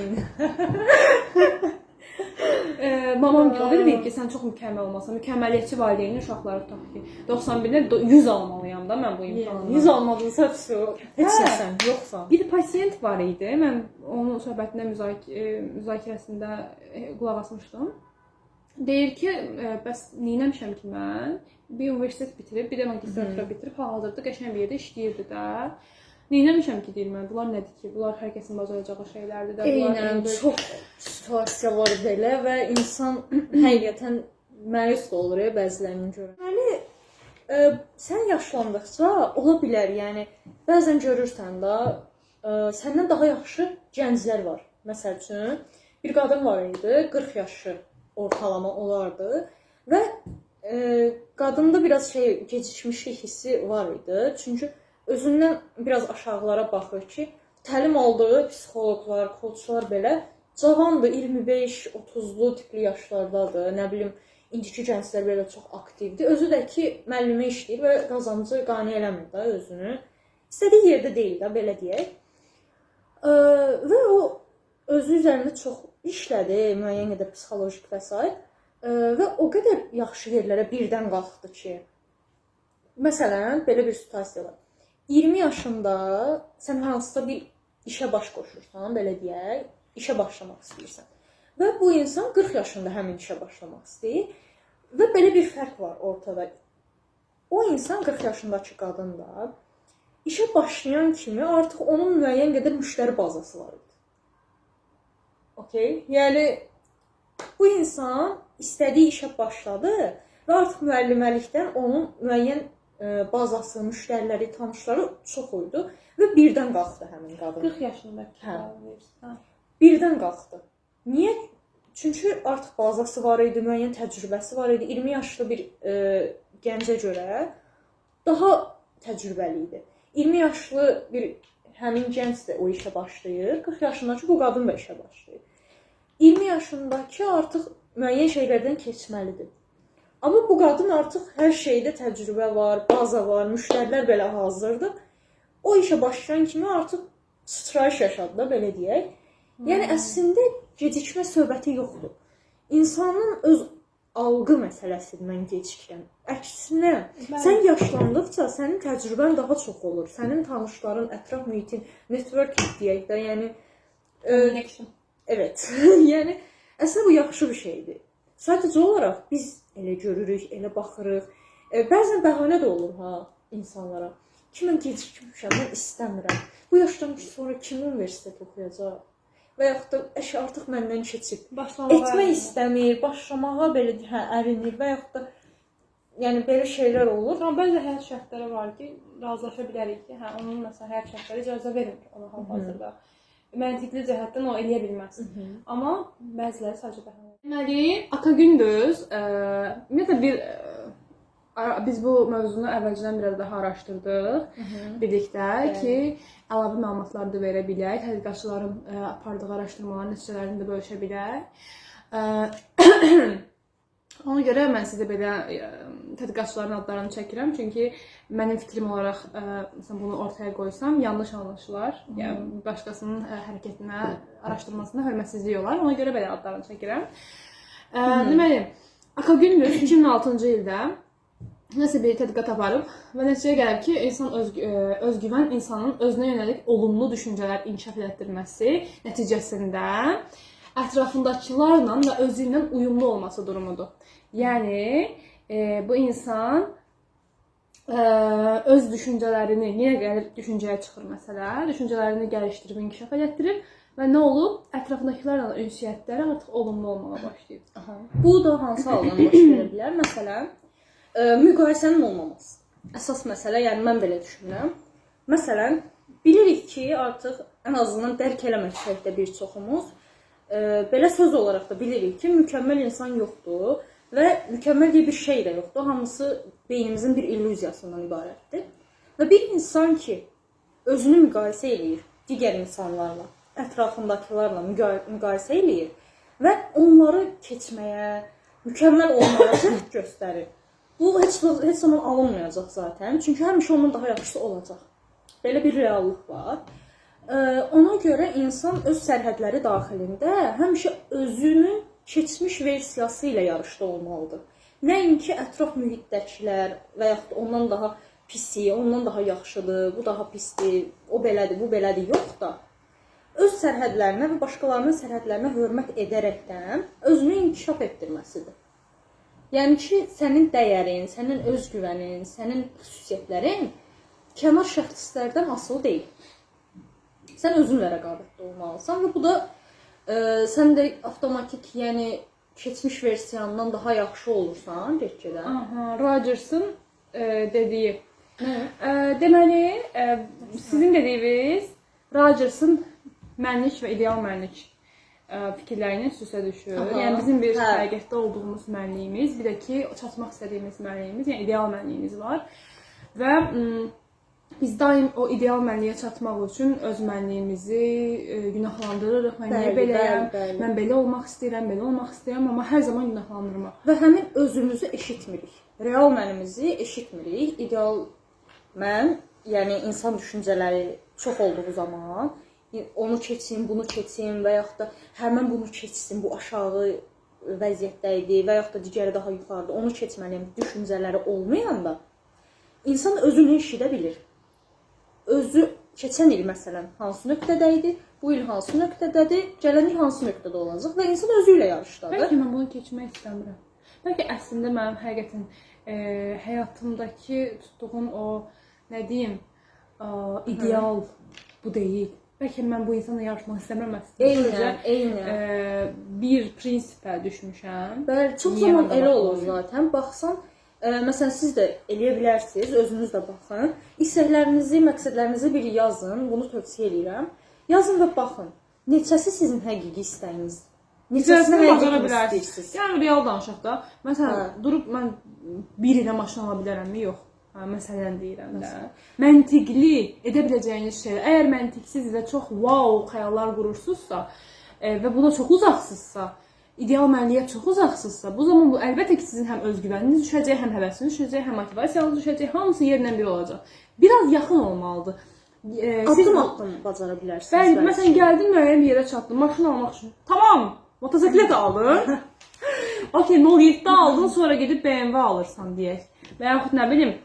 S1: Mamam deyir ki, sən çox mükəmməl olmasan, mükəmməliyyətçi valideynin uşaqları tutaq ki, 91-də 100 almalıyam da mən bu imtahandan.
S2: 100 almadınsa heç nəsən, yoxsan.
S1: Bir pasiyent var idi, mən onun söhbətində müzakirəsində qulaq asmışdım. Deyir ki, bəs neynəmişəm ki mən? Bir universitet bitirib, bir də magistratura bitirib, hal-hazırda qəşəng bir yerdə işləyirdi də. Neynəmişəm ki, deyir mən, bunlar nədir ki? Bunlar hər kəsin bacaracağı şeylərdir də.
S2: Eynən, çox situasiyalar belə və insan həqiqətən məyus da olur bəzilərinin görə. Yəni, sən yaşlandıqca ola bilər, yəni, bəzən görürsən da, səndən daha yaxşı gənclər var. Məsəl üçün, bir qadın var idi, 40 yaşı ortalama olardı və qadında biraz gecikmişlik hissi var idi. Çünki özündən biraz aşağılara baxır ki, təlim aldığı psixoloqlar, koçlar belə cavandır, 25-30'lu tipli yaşlardadır. Nə bilim, indiki gənclər belə çox aktivdir. Özü də ki, müəllimə işləyir və qazancı qane eləmir də özünü. İstədiyi yerdə deyil də, belə deyək. Və o özü üzərində çox işlədi, müəyyən qədər psixolojik və s. Və o qədər yaxşı yerlərə birdən qalxdı ki, məsələn, belə bir situasiya var. 20 yaşında sən hansısa bir işə baş qoşursan, belə deyək, işə başlamaq istəyirsən. Və bu insan 40 yaşında həmin işə başlamaq istəyir və belə bir fərq var ortada. O insan 40 yaşındakı qadın da işə başlayan kimi artıq onun müəyyən qədər müştəri bazası var idi. Okay? Yəni bu insan istədiyi işə başladı və artıq müəlliməlikdən onun müəyyən bazası, müştəriləri, tanışları çox idi və birdən qalxdı həmin qadın.
S1: 40 yaşındakı qadın.
S2: Birdən qalxdı. Niyə? Çünki artıq bazası var idi, müəyyən təcrübəsi var idi. 20 yaşlı bir gəncə görə daha təcrübəli idi. 20 yaşlı bir həmin gənc də o işə başlayır. 40 yaşındakı bu qadın da işə başlayır. 20 yaşındakı artıq müəyyən şeylərdən keçməlidir. Amma bu qadın artıq hər şeydə təcrübə var, baza var, müştərilər belə hazırdır. O işə başlayan kimi artıq sıçrayış yaşadı da, belə deyək. Yəni əslində gecikmə söhbəti yoxdur. İnsanın öz algı məsələsidir mən gecikirəm. Əksinə,
S1: Bəli.
S2: sən yaşlandıqca sənin təcrübən daha çox olur. Sənin tanışların, ətraf mühitin, networking deyək də, yəni
S1: Connection.
S2: evet. Yəni əslində bu yaxşı bir şeydir. Sadəcə olaraq biz elə görürük, elə baxırıq. Bəzən bəhanə də olur ha insanlara. Ki mən gecikmişəm, mən istəmirəm. Bu yaşdan sonra kim universitet oxuyacaq? Və yaxud da artıq məndən keçib. Etmək istəmir, başlamağa belə ərinir və yaxud da yəni belə şeylər olur.
S1: Amma bəzi həyat şərtləri var ki, razılaşa bilərik ki, onun məsələn həyat şərtləri icazə vermir ona hal-hazırda. Məntiqli cəhətdən o eləyə bilməz. Amma bəziləri sadəcə bəhanə. Deməli, Aka Gündüz, ümumiyyətlə biz bu mövzunu əvvəlcədən biraz daha araşdırdıq birlikdə ki, əlavə məlumatlar da verə bilək, tədqiqatçıların apardığı araşdırmaların nəticələrini də bölüşə bilək. Ona görə mən sizə belə tədqiqatçıların adlarını çəkirəm, çünki mənim fikrim olaraq bunu ortaya qoysam yanlış anlaşılar, yəni başqasının hərəkətinə, araşdırmasına hörmətsizlik olar. Ona görə belə adlarını çəkirəm. Deməli, Aka Gündüz 2006-cı ildə nəsə bir tədqiqat aparıb və nəticəyə gəlib ki, özgüvən insanın özünə yönəlik olumlu düşüncələr inkişaf etdirməsi nəticəsində ətrafındakilarla və özü ilə uyumlu olması durumudur. Yəni, bu insan öz düşüncələrini, niyə gəlir düşüncəyə çıxır məsələ, düşüncələrini gəlişdirib, inkişaf etdirir və nə olub? Ətrafındakilərlə ünsiyyətləri artıq olumlu olmağa başlayıb.
S2: Bu da hansı haldan baş verə bilər? Məsələn, müqayisənin olmaması. Əsas məsələ, yəni mən belə düşünürəm. Məsələn, bilirik ki, artıq ən azından dərk eləməksək də bir çoxumuz belə söz olaraq da bilirik ki, mükəmməl insan yoxdur və mükəmməl deyə bir şey də yoxdur. Hamısı beynimizin bir illüziyasından ibarətdir. Və bir insan ki, özünü müqayisə eləyir digər insanlarla, ətrafındakilərlə müqayisə eləyir və onları keçməyə, mükəmməl olmağa cəhd göstərir. Bu heç zaman alınmayacaq zaten. Çünki həmişə ondan daha yaxşısı olacaq. Belə bir reallıq var. Ona görə insan öz sərhədləri daxilində həmişə özünün keçmiş versiyası ilə yarışda olmalıdır. Nəinki ətraf mühitdəkilər və yaxud ondan daha pisi, ondan daha yaxşıdır, bu daha pisdir, o belədir, bu belədir, yox da. Öz sərhədlərinə və başqalarının sərhədlərinə hörmət edərəkdən özünü inkişaf etdirməsidir. Yəni ki, sənin dəyərin, sənin özgüvənin, sənin xüsusiyyətlərin kənar şəxslərdən asılı deyil. Sən özünlə rəqabətdə olmalısan və bu da sən də avtomatik, yəni keçmiş versiyandan daha yaxşı olursan, get-gedə.
S1: Rogers'ın dediyi. Deməli, sizin dediyiniz Rogers'ın mənlik və ideal mənlik fikirlərinin üst-üstə düşür. Yəni bizim bir həqiqətdə olduğumuz mənliyimiz, bir də ki, çatmaq istədiyimiz mənliyimiz, yəni ideal mənliyimiz var. Və biz daim o ideal mənliyə çatmaq üçün öz mənliyimizi günahlandırırıq. Mən niyə beləyəm, mən belə olmaq istəyirəm, amma hər zaman günahlandırmaq.
S2: Və həmin özümüzü eşitmirik. Real mənimizi eşitmirik. İdeal mən, yəni insan düşüncələri çox olduğu zaman onu keçsin, bunu keçsin və yaxud da həmən bunu keçsin, bu aşağı vəziyyətdə idi və yaxud da digəri daha yuxarıda, onu keçməliyəm düşüncələri olmayanda insan özünü eşidə bilir. Özü keçən il məsələn hansı nöqtədə idi, bu il hansı nöqtədədir, gələn il hansı nöqtədə olacaq və insan özü ilə yarışdadır.
S1: Bəlkə mən bunu keçmək istəmirəm. Bəlkə əslində mənim həqiqətən həyatımdakı tutduğum o, nə deyim, ideal bu deyil. Bəlkə mən bu insanla yarışmaq istəmirəm əslində.
S2: Eynən.
S1: Bir prinsipə düşmüşəm.
S2: Bəli, çox zaman elə olur zaten. Baxsan, məsələn siz də eləyə bilərsiniz, özünüz də baxın. İstəklərinizi, məqsədlərinizi bir yazın, bunu tövsiyə edirəm. Yazın və baxın. Neçəsi sizin həqiqi istəyinizdir? Neçəsini bacara bilərsiniz?
S1: Yəni real danışaq da. Məsələn, durub mən bir ilə maşın ala bilərəmmi? Yox. Məsələn deyirəm də. Məntiqli edə biləcəyiniz şeylər. Əgər məntiqsiz və çox wow xəyallar qurursunuzsa və buna çox uzaqsınızsa, ideal mənliyə çox uzaqsınızsa, bu zaman bu əlbəttə ki, sizin həm özgüvəniniz düşəcək, həm həvəsiniz düşəcək, həm motivasiyanız düşəcək, hamısı yerlə bir olacaq. Biraz yaxın olmalıdır.
S2: Addım bacara bilərsiniz.
S1: Bəli, məsələn gəldim müəyyən bir yerə çatdım, maşın almaq üçün. Tamam, motosiklet aldım. okey 07-də aldın, sonra gedib BMW alırsan deyək. Və yaxud nə bilim,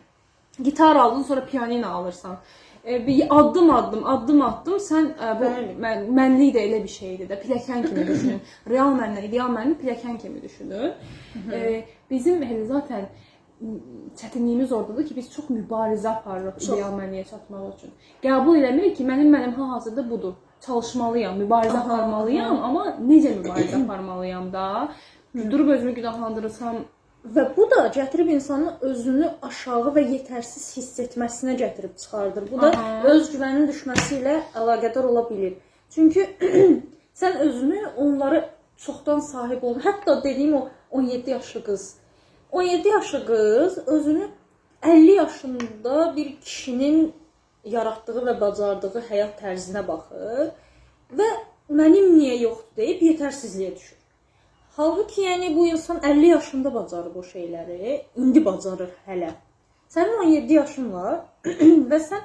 S1: gitar aldın, sonra pianino alırsan. Bir addım sən bu mənlik də elə bir şeydir də, pilləkən kimi düşünün. Real mənlə ideal mənni pilləkən kimi düşünün. Bizim elə zaten çətinliyimiz oradadır ki, biz çox mübarizə aparırıq ideal mənliyə çatmaq üçün. Qəbul eləmirik ki, mənim hal-hazırda budur. Çalışmalıyam, mübarizə aparmalıyam, amma necə mübarizə aparmalıyam da? Durub özümü günahlandırırsam.
S2: Və bu da gətirib insanın özünü aşağı və yetərsiz hiss etməsinə gətirib çıxardır. Bu da özgüvənin düşməsi ilə əlaqədar ola bilir. Çünki sən özünü onları çoxdan sahib ol. Hətta dediyim o 17 yaşlı qız. 17 yaşlı qız özünü 50 yaşında bir kişinin yaratdığı və bacardığı həyat tərzinə baxır və mənim niyə yoxdur deyib yetərsizliyə düşür. Halbuki yəni bu insan 50 yaşında bacarır bu şeyləri, indi bacarır hələ. Sənin 17 yaşın var və sən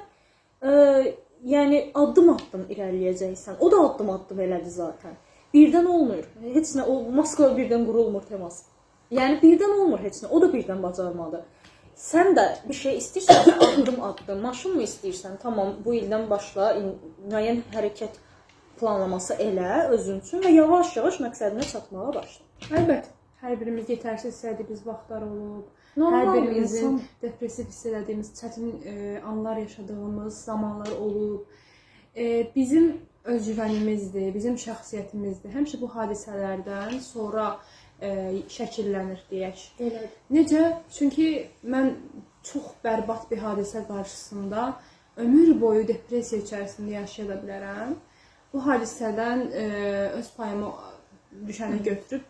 S2: yəni addım irəliləyəcəksən. O da addım elədi zaten. Birdən olmur. Heç nə o Moskva birdən qurulmur teması. Yəni birdən olmur heç nə. O da birdən bacarmadı. Sən də bir şey istəyirsən, addım, maşın mı istəyirsən? Tamam, bu ildən başla müəyyən hərəkət planlaması elə özün üçün və yavaş-yavaş məqsədinə çatmağa başla.
S1: Əlbəttə, hər birimiz yetərsiz hiss etdiyimiz vaxtlar olub.
S2: Normal,
S1: hər birimizin
S2: insan
S1: depressiv hiss etdiyimiz, çətin anlar yaşadığımız zamanlar olub. Bizim özgüvənimizdir, bizim şəxsiyyətimizdir. Həmişə bu hadisələrdən sonra şəkillənir deyək.
S2: Elədir.
S1: Necə? Çünki mən çox bərbad bir hadisə qarşısında ömür boyu depressiya içərisində yaşaya da bilərəm. Bu hadisədən öz payımı düşəni götürüb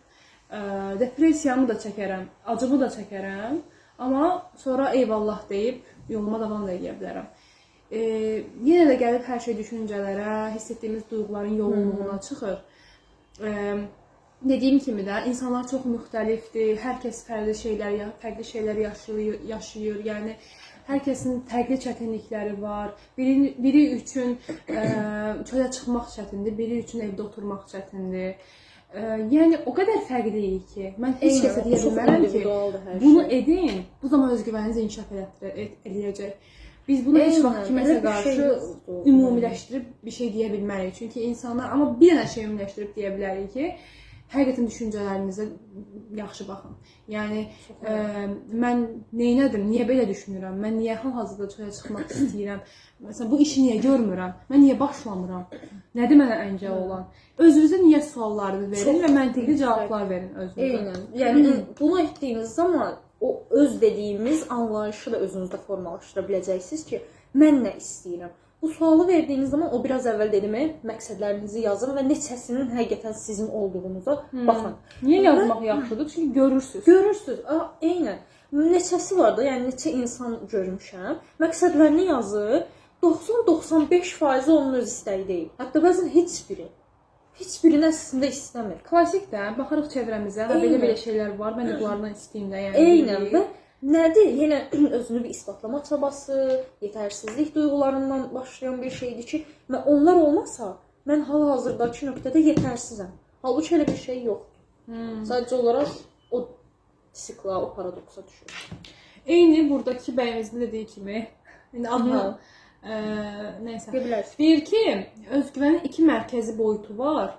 S1: depressiyamı da çəkərəm, acımı da çəkərəm, amma sonra eyvallah deyib yoluma davam edə bilərəm. Yenə də gəlib hər şey düşüncələrə, hiss etdiyimiz duyğuların yoğunluğuna çıxır. Dediyim kimi də insanlar çox müxtəlifdir, hər kəs fərqli şeylər yaşayır, yəni hər kəsin fərqli çətinlikləri var. Biri üçün çölə çıxmaq çətindir, biri üçün evdə oturmaq çətindir. Yəni o qədər fərqliyik ki, mən heç kəsə deyə bilmərəm ki, bunu edin, bu zaman özgüvəninizi inkişaf eləyəcək. Biz bunu heç vaxt kiməsə qarşı ümumiləşdirib bir şey deyə bilmərik. Çünki insanlar, amma bir dənə şey ümumiləşdirib deyə bilərik ki, həqiqətən düşüncələrinizə yaxşı baxın. Yəni mən neynədim, niyə belə düşünürəm, mən niyə hal-hazırda çölə çıxmaq istəyirəm, məsələn bu işi niyə görmürəm, mən niyə başlamıram, nədir mənə əngəl olan? Özünüzə niyə suallarını verin və məntiqli cavablar verin özünüzə.
S2: Eynən. Yəni bunu etdiyiniz zaman o öz dediyimiz anlayışı da özünüzdə formalaşdıra biləcəksiniz ki, mən nə istəyirəm? Bu sualı verdiyiniz zaman o biraz əvvəl dediyim məqsədlərinizi yazın və neçəsinin həqiqətən sizin olduğunuza baxın.
S1: Niyə yazmaq yaxşıdır? Çünki görürsüz.
S2: Görürsüz. Eynən. Neçəsi var da, yəni neçə insan görmüşəm. Məqsədlərini yazır. 90-95% onun öz istəyi deyil. Hətta bəzən heç birini əslində istəmir.
S1: Klassik də, baxırıq çevrəmizə, belə şeylər var, mən də bunlardan istəyim də.
S2: Eynən və nədir? Yenə özünü bir isbatlama çabası, yetərsizlik duyğularından başlayan bir şeydir ki, onlar olmasa, mən hal-hazırdakı nöqtədə yetərsizəm. Halbuki elə bir şey yoxdur. Sadəcə olaraq o sikla, o paradoksa düşür.
S1: Eyni buradakı bəyimizin dediyi kimi, indi adını nəysə. Deyir ki, özgüvənin iki mərkəzi boyutu var.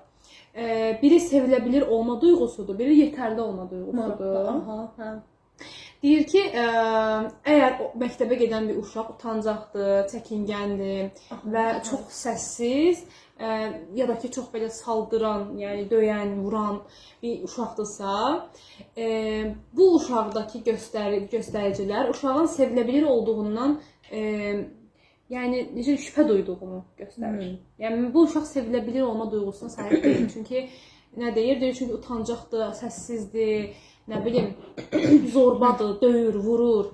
S1: Biri sevilə bilir olma duyğusudur, biri yetərli olma duyğusudur. Deyir ki, əgər məktəbə gedən bir uşaq utancaqdır, çəkingəndir və çox səssiz ya da ki, çox belə saldıran, yəni döyən, vuran bir uşaqdırsa, bu uşaqdakı göstəricilər uşağın sevilə bilir olduğundan yəni necə şübhə duyduğunu göstərir. Yəni bu uşaq sevilə bilir olma duyğusuna sahib deyil. Çünki nə deyir? Deyir çünki utancaqdır, səssizdir, nə bilim, zorbadır, döyür, vurur.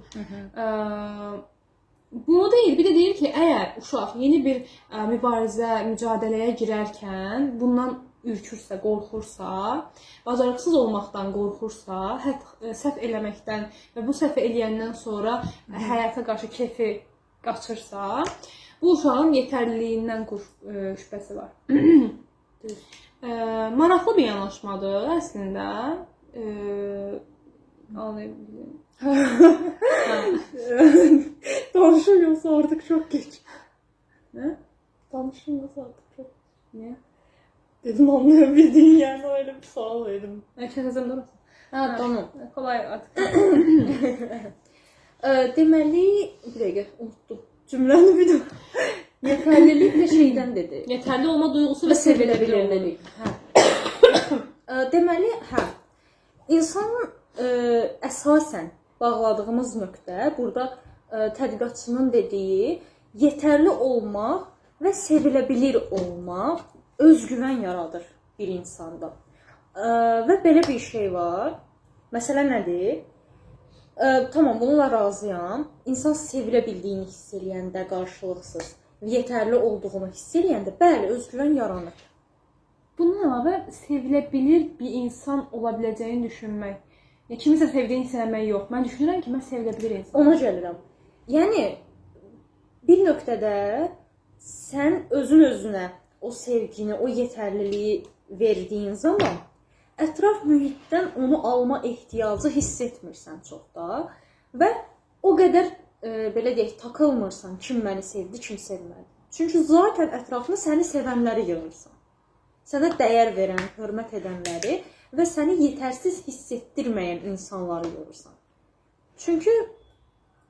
S1: Bunu deyir. Bir də deyir ki, əgər uşaq yeni bir mücadiləyə girərkən bundan ürkürsə, qorxursa, bacarıqsız olmaqdan qorxursa, səhv eləməkdən və bu səhv eləyəndən sonra həyata qarşı kefi qaçırsa, bu uşağın yetərliliyindən şübhəsi var. Maraqlı bir yanaşmadır əslində. anlayabilirim.
S2: Danışım yoxsa artıq çox geç.
S1: Nə?
S2: Danışım yoxsa artıq çox.
S1: Niyə?
S2: Dedim anlayabildiğin yani öyle bir sual verdim.
S1: Kəsəcəm də.
S2: Ha tamam.
S1: Kolay artıq.
S2: Deməli, bir dəqiqə unutdum. Cümləni bir daha. Yetərlilik də şeydən dedi.
S1: Yetərli olma duyğusu
S2: Və
S1: və sevilə
S2: seviləbilirlik. Hə. Deməli, hə. İnsanın əsasən bağladığımız nöqtə burada tədqiqatçının dediyi yetərli olmaq və sevilə bilir olmaq özgüvən yaradır bir insanda. Və belə bir şey var. Məsələ nədir? Tamam, bununla razıyam. İnsan sevilə bildiyini hiss eləyəndə qarşılıqsız, yetərli olduğunu hiss eləyəndə, bəli, özgüvən yaranır.
S1: Bundan əlavə sevilə bilir bir insan ola biləcəyini düşünmək. Kimisə sevdiyini sevmək yox. Mən düşünürəm ki, mən sevilə bilir insan.
S2: Ona gəlirəm. Yəni bir nöqtədə sən özün-özünə o sevgini, o yetərliliyi verdiyin zaman ətraf mühitdən onu alma ehtiyacı hiss etmirsən çox da və o qədər belə deyək, takılmırsan kim məni sevdi, kim sevmədi. Çünki zaten ətrafına səni sevənləri yığırsan. Sənə dəyər verən, hörmət edənləri və səni yetərsiz hiss etdirməyən insanları yığırsan. Çünki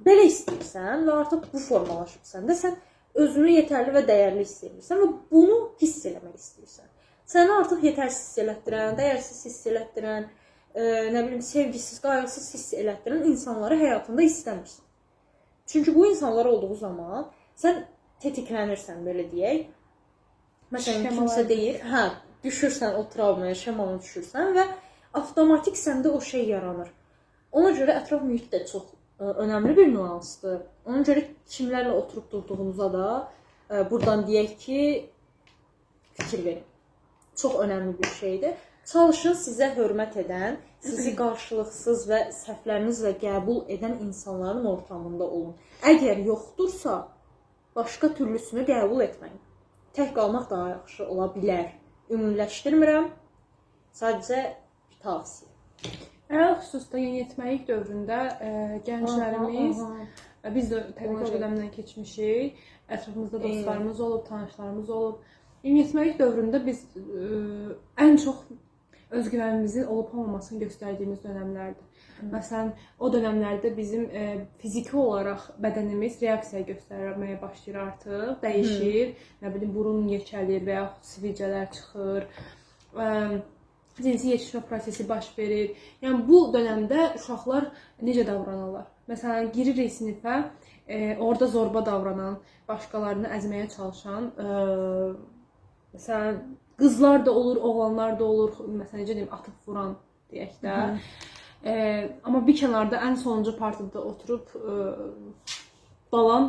S2: belə istəyirsən və artıq bu formalaşıb səndə, sən özünü yetərli və dəyərli hiss edirsən və bunu hiss eləmək istəyirsən. Səni artıq yetərsiz hiss elətdirən, dəyərsiz hiss elətdirən, nə bilim, sevgisiz, qayğısız hiss elətdirən insanları həyatında istəmirsən. Çünki bu insanlar olduğu zaman sən tetiklənirsən, belə deyək. Məsələn, kimsə deyir, hə, düşürsən o travmaya, şəmana düşürsən və avtomatik səndə o şey yaranır. Ona görə ətraf mühit də çox önəmli bir nüansdır. Ona görə kimlərlə oturub durduğunuza da buradan deyək ki, fikir verin. Çox önəmli bir şeydir. Çalışın sizə hörmət edən, sizi qarşılıqsız və səhvlərinizlə qəbul edən insanların ortamında olun. Əgər yoxdursa, başqa türlüsünü qəbul etməyin. Tək qalmaq daha yaxşı ola bilər. Ümumiləşdirmirəm, sadəcə bir tavsiyə.
S1: Əlbəttə, xüsusda yeniyetməlik dövründə gənclərimiz, biz də təbii ki, o dövrdən keçmişik, ətrafımızda dostlarımız olub, tanışlarımız olub. Yeniyetməlik dövründə biz ən çox özgüvənimizin olub-olmamasını göstərdiyimiz dönəmlərdir. Məsələn, o dönəmlərdə bizim fiziki olaraq bədənimiz reaksiya göstərməyə başlayır artıq, dəyişir, nə bilim, burun yekəlir və yaxud sivilcələr çıxır, cinsi yetişmə prosesi baş verir. Yəni, bu dönəmdə uşaqlar necə davranırlar? Məsələn, giririk sinifə, orada zorba davranan, başqalarını əzməyə çalışan, məsələn, qızlar da olur, oğlanlar da olur, məsələn, necə deyim, atıb vuran deyək də. Amma bir kənarda ən sonuncu partada oturub dalan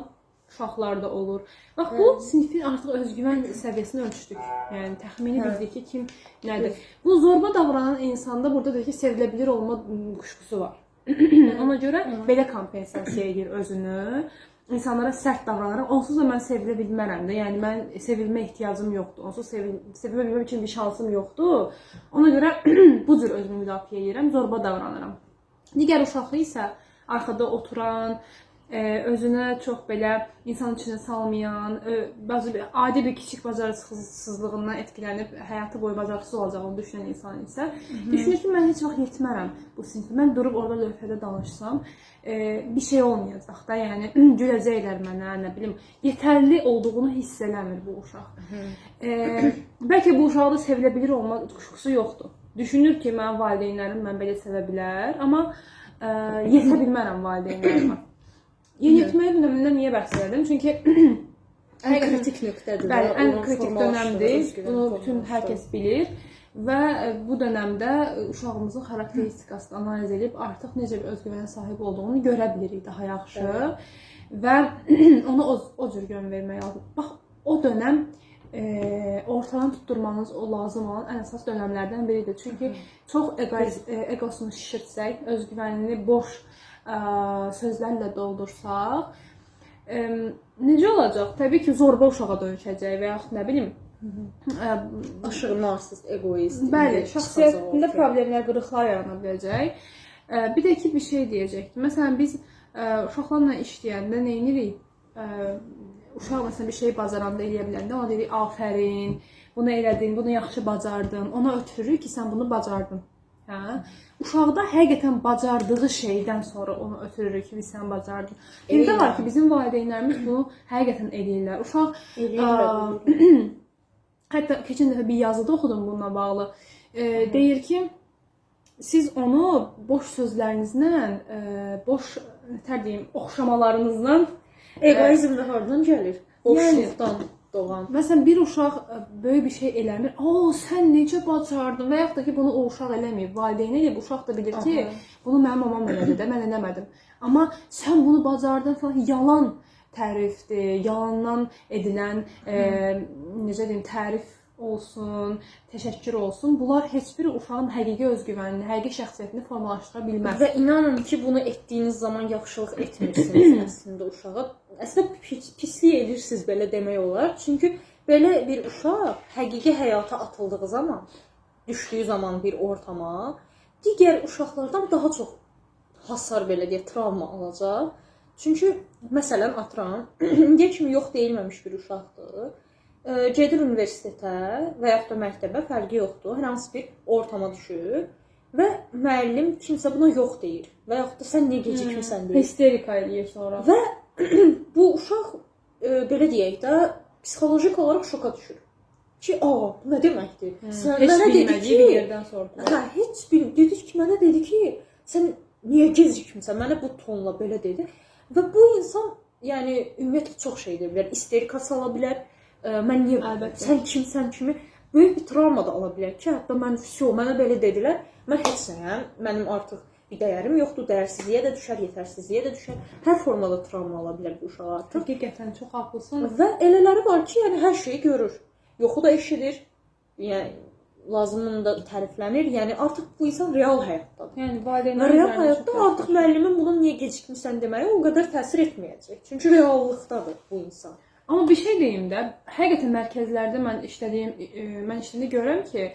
S1: uşaqlar da olur. Bax, bu sinifin artıq özgüvən səviyyəsini ölçdük. Yəni, təxmini bildik ki, kim nədir. Bu zorba davranan insanda burada deyək ki, sevilə bilir olma quşqusu var. Ona görə belə kompensasiya edir özünü. İnsanlara sərt davranırım. Onsuz da mən sevilə bilmərəm də. Yəni, mən sevilmə ehtiyacım yoxdur. Onsuz sevilmə bilməm üçün bir şansım yoxdur. Ona görə bu cür özümü müdafiə edirəm, zorba davranıram. Digər uşaqlı isə arxada oturan, özünə çox belə insan içinə salmayan, adi bir kiçik bacarıqsızlığından etkilənib həyatı boyu bacarıqsız olacağını düşünən insan isə düşünür ki, mən heç vaxt yetmərəm bu sinifə. Mən durub orada lövhədə danışsam, bir şey olmayacaq da, yəni güləcəklər mənə, nə bilim, yetərli olduğunu hiss eləmir bu uşaq. Bəlkə bu uşaqda sevilə bilir olma quşqusu yoxdur. Düşünür ki, mənim valideynlərim mən belə sevə bilər, amma yetə bilmərəm valideynlərimə. Yeniyetməyə dönəmindən niyə bəhs edirdim? Çünki
S2: ən kritik nöqtədir.
S1: Bəli, ən kritik dönəmdir. Bunu bütün hər kəs bilir. Və bu dönəmdə uşağımızın xarakteristikasını analiz edib artıq necə bir özgüvənə sahib olduğunu görə bilirik daha yaxşı. Və ona o cür yön vermək lazım. Bax, o dönəm ortadan tutturmanız o lazım olan ən əsas dönəmlərdən biridir. Çünki çox egosunu şişirtsək, özgüvənini boş sözlərlə doldursaq, necə olacaq? Təbii ki, zorba uşağa dönüşəcək və yaxud nə bilim,
S2: Aşırı narsist, egoist.
S1: Bəli, şəxsiyyətində problemlər, qırıqlar yarana biləcək. Bir də ki, bir şey deyəcəkdim. Məsələn, biz uşaqlarla işləyəndə nə edirik? Uşaq məsələn bir şey bacaranda eləyə biləndə ona deyirik, afərin, bunu elədin, bunu yaxşı bacardın. Ona ötürürük ki, sən bunu bacardın. Hə? Uşaqda həqiqətən bacardığı şeydən sonra onu ötürürük ki, sən bacardın. Bir də var ki, bizim valideynlərimiz bunu həqiqətən eləyirlər. Uşaq eləyirlər. Hətta keçən dəfə bir yazıda oxudum bununla bağlı. Deyir ki, siz onu boş sözlərinizlə, boş oxşamalarınızla
S2: egoizm də hardan gəlir? Boşluqdan doğan.
S1: Məsələn, bir uşaq böyük bir şey eləmir. Sən necə bacardın? Və yaxud da ki, bunu o uşaq eləməyib. Valideyn eləyib, uşaq da bilir ki, bunu mənim mamam elədi də, mən eləmədim. Amma sən bunu bacardın falan, yalan tərifdir, yalandan edilən, necə deyim, tərif olsun, təşəkkür olsun. Bunlar heç bir uşağın həqiqi özgüvənini, həqiqi şəxsiyyətini formalaşdıra bilməz.
S2: Və inanın ki, bunu etdiyiniz zaman yaxşılıq etmirsiniz əslində uşağa. Əslində pislik edirsiniz, belə demək olar. Çünki belə bir uşaq həqiqi həyata atıldığı zaman, düşdüyü zaman bir ortama, digər uşaqlardan daha çox hasar, belə deyə, travma alacaq. Çünki, məsələn, atıram, indiyə kimi yox deyilməmiş bir uşaqdır. Gedir universitetə və yaxud da məktəbə, fərqi yoxdur. Hər hansı bir ortama düşür və müəllim kimsə buna yox deyir. Və yaxud da sən niyə gecikmirsən deyir.
S1: Histerika eləyir sonra.
S2: Və bu uşaq, belə deyək də, psixolojik olaraq şoka düşür. Ki, bu nə deməkdir?
S1: Heç bilmədiyi bir yerdən sordular.
S2: Heç bilmədiyi ki, mənə dedi ki, sən niyə gecikmirsən? Mənə bu tonla belə dedi. Və bu insan, yəni, ümumiyyətlə çox şey edə bilər. İsterika sala bilər. Mən niyə, sən kimi böyük bir travma da ala bilər ki, hətta mənə belə dedilər, mən heç nəyəm, mənim artıq bir dəyərim yoxdur, dəyərsizliyə də düşər, yetərsizliyə də düşər. Hər formada travma ala bilər bu uşaq artıq.
S1: Həqiqətən çox haqlısan.
S2: Və elələri var ki, yəni hər şeyi görür. Yoxu da eşidir, yəni lazımını da təriflənir. Yəni artıq bu insan real həyatdadır.
S1: Yəni valideynlər
S2: real həyatda artıq müəllimin bunu niyə gecikmirsən deməyi o qədər təsir etməyəcək. Çünki reallıqdadır bu insan.
S1: Amma bir şey deyim də, həqiqətən mərkəzlərdə mən işlədiyimdə görürəm ki,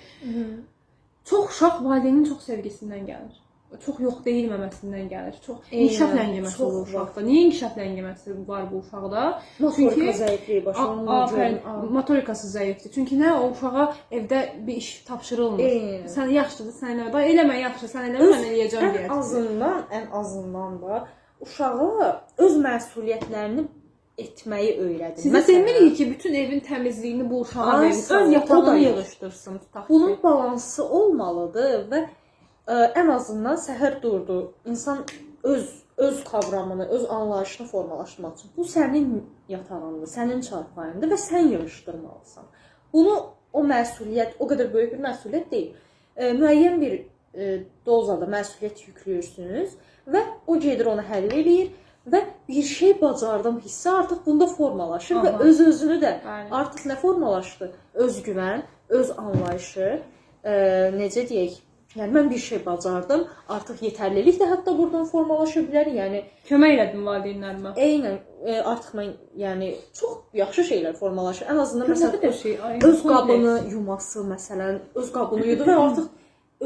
S1: çox uşaq valideynin çox sevgisindən gəlir. Çox yox deyilməməsindən gəlir. Çox inkişaf ləngiməsi olur uşaqda. Niyə inkişaf ləngiməsi var bu uşaqda?
S2: Motorika zəifliyi başlanır.
S1: Motorikası zəifdir. Çünki nə, o uşağa evdə bir iş tapşırılmır. Sən yaxşıdır, sən eləmə, yaxşı, sən eləmə, mən eləyəcəm deyə.
S2: Ən azından da uşağa öz məsuliyyətlərini etməyi öyrədir.
S1: Sizə demirik ki, bütün evin təmizliyini bu uşağa verin. Öz yatağını yığışdırsın.
S2: Bunun balansı olmalıdır və ən azından səhər durdu. İnsan öz kavramını, öz anlayışını formalaşdırmaq üçün. Bu sənin yatağındır, sənin çarpayındır və sən yığışdırmalısan. Bunu o məsuliyyət, o qədər böyük bir məsuliyyət deyil. Müəyyən bir dozada məsuliyyət yüklüyorsunuz və o gedir onu həll edir. Və bir şey bacardım hissi artıq bunda formalaşır və öz-özünü də artıq nə formalaşdı? Özgüvən, öz anlayışı, necə deyək, yəni mən bir şey bacardım, artıq yetərlilik də hətta buradan formalaşa bilər, yəni
S1: kömək elədim valideynlərimə.
S2: Eynən, artıq mən, yəni çox yaxşı şeylər formalaşır. Ən azından məsələn öz qabını yuması, məsələn, öz qabını yudu və artıq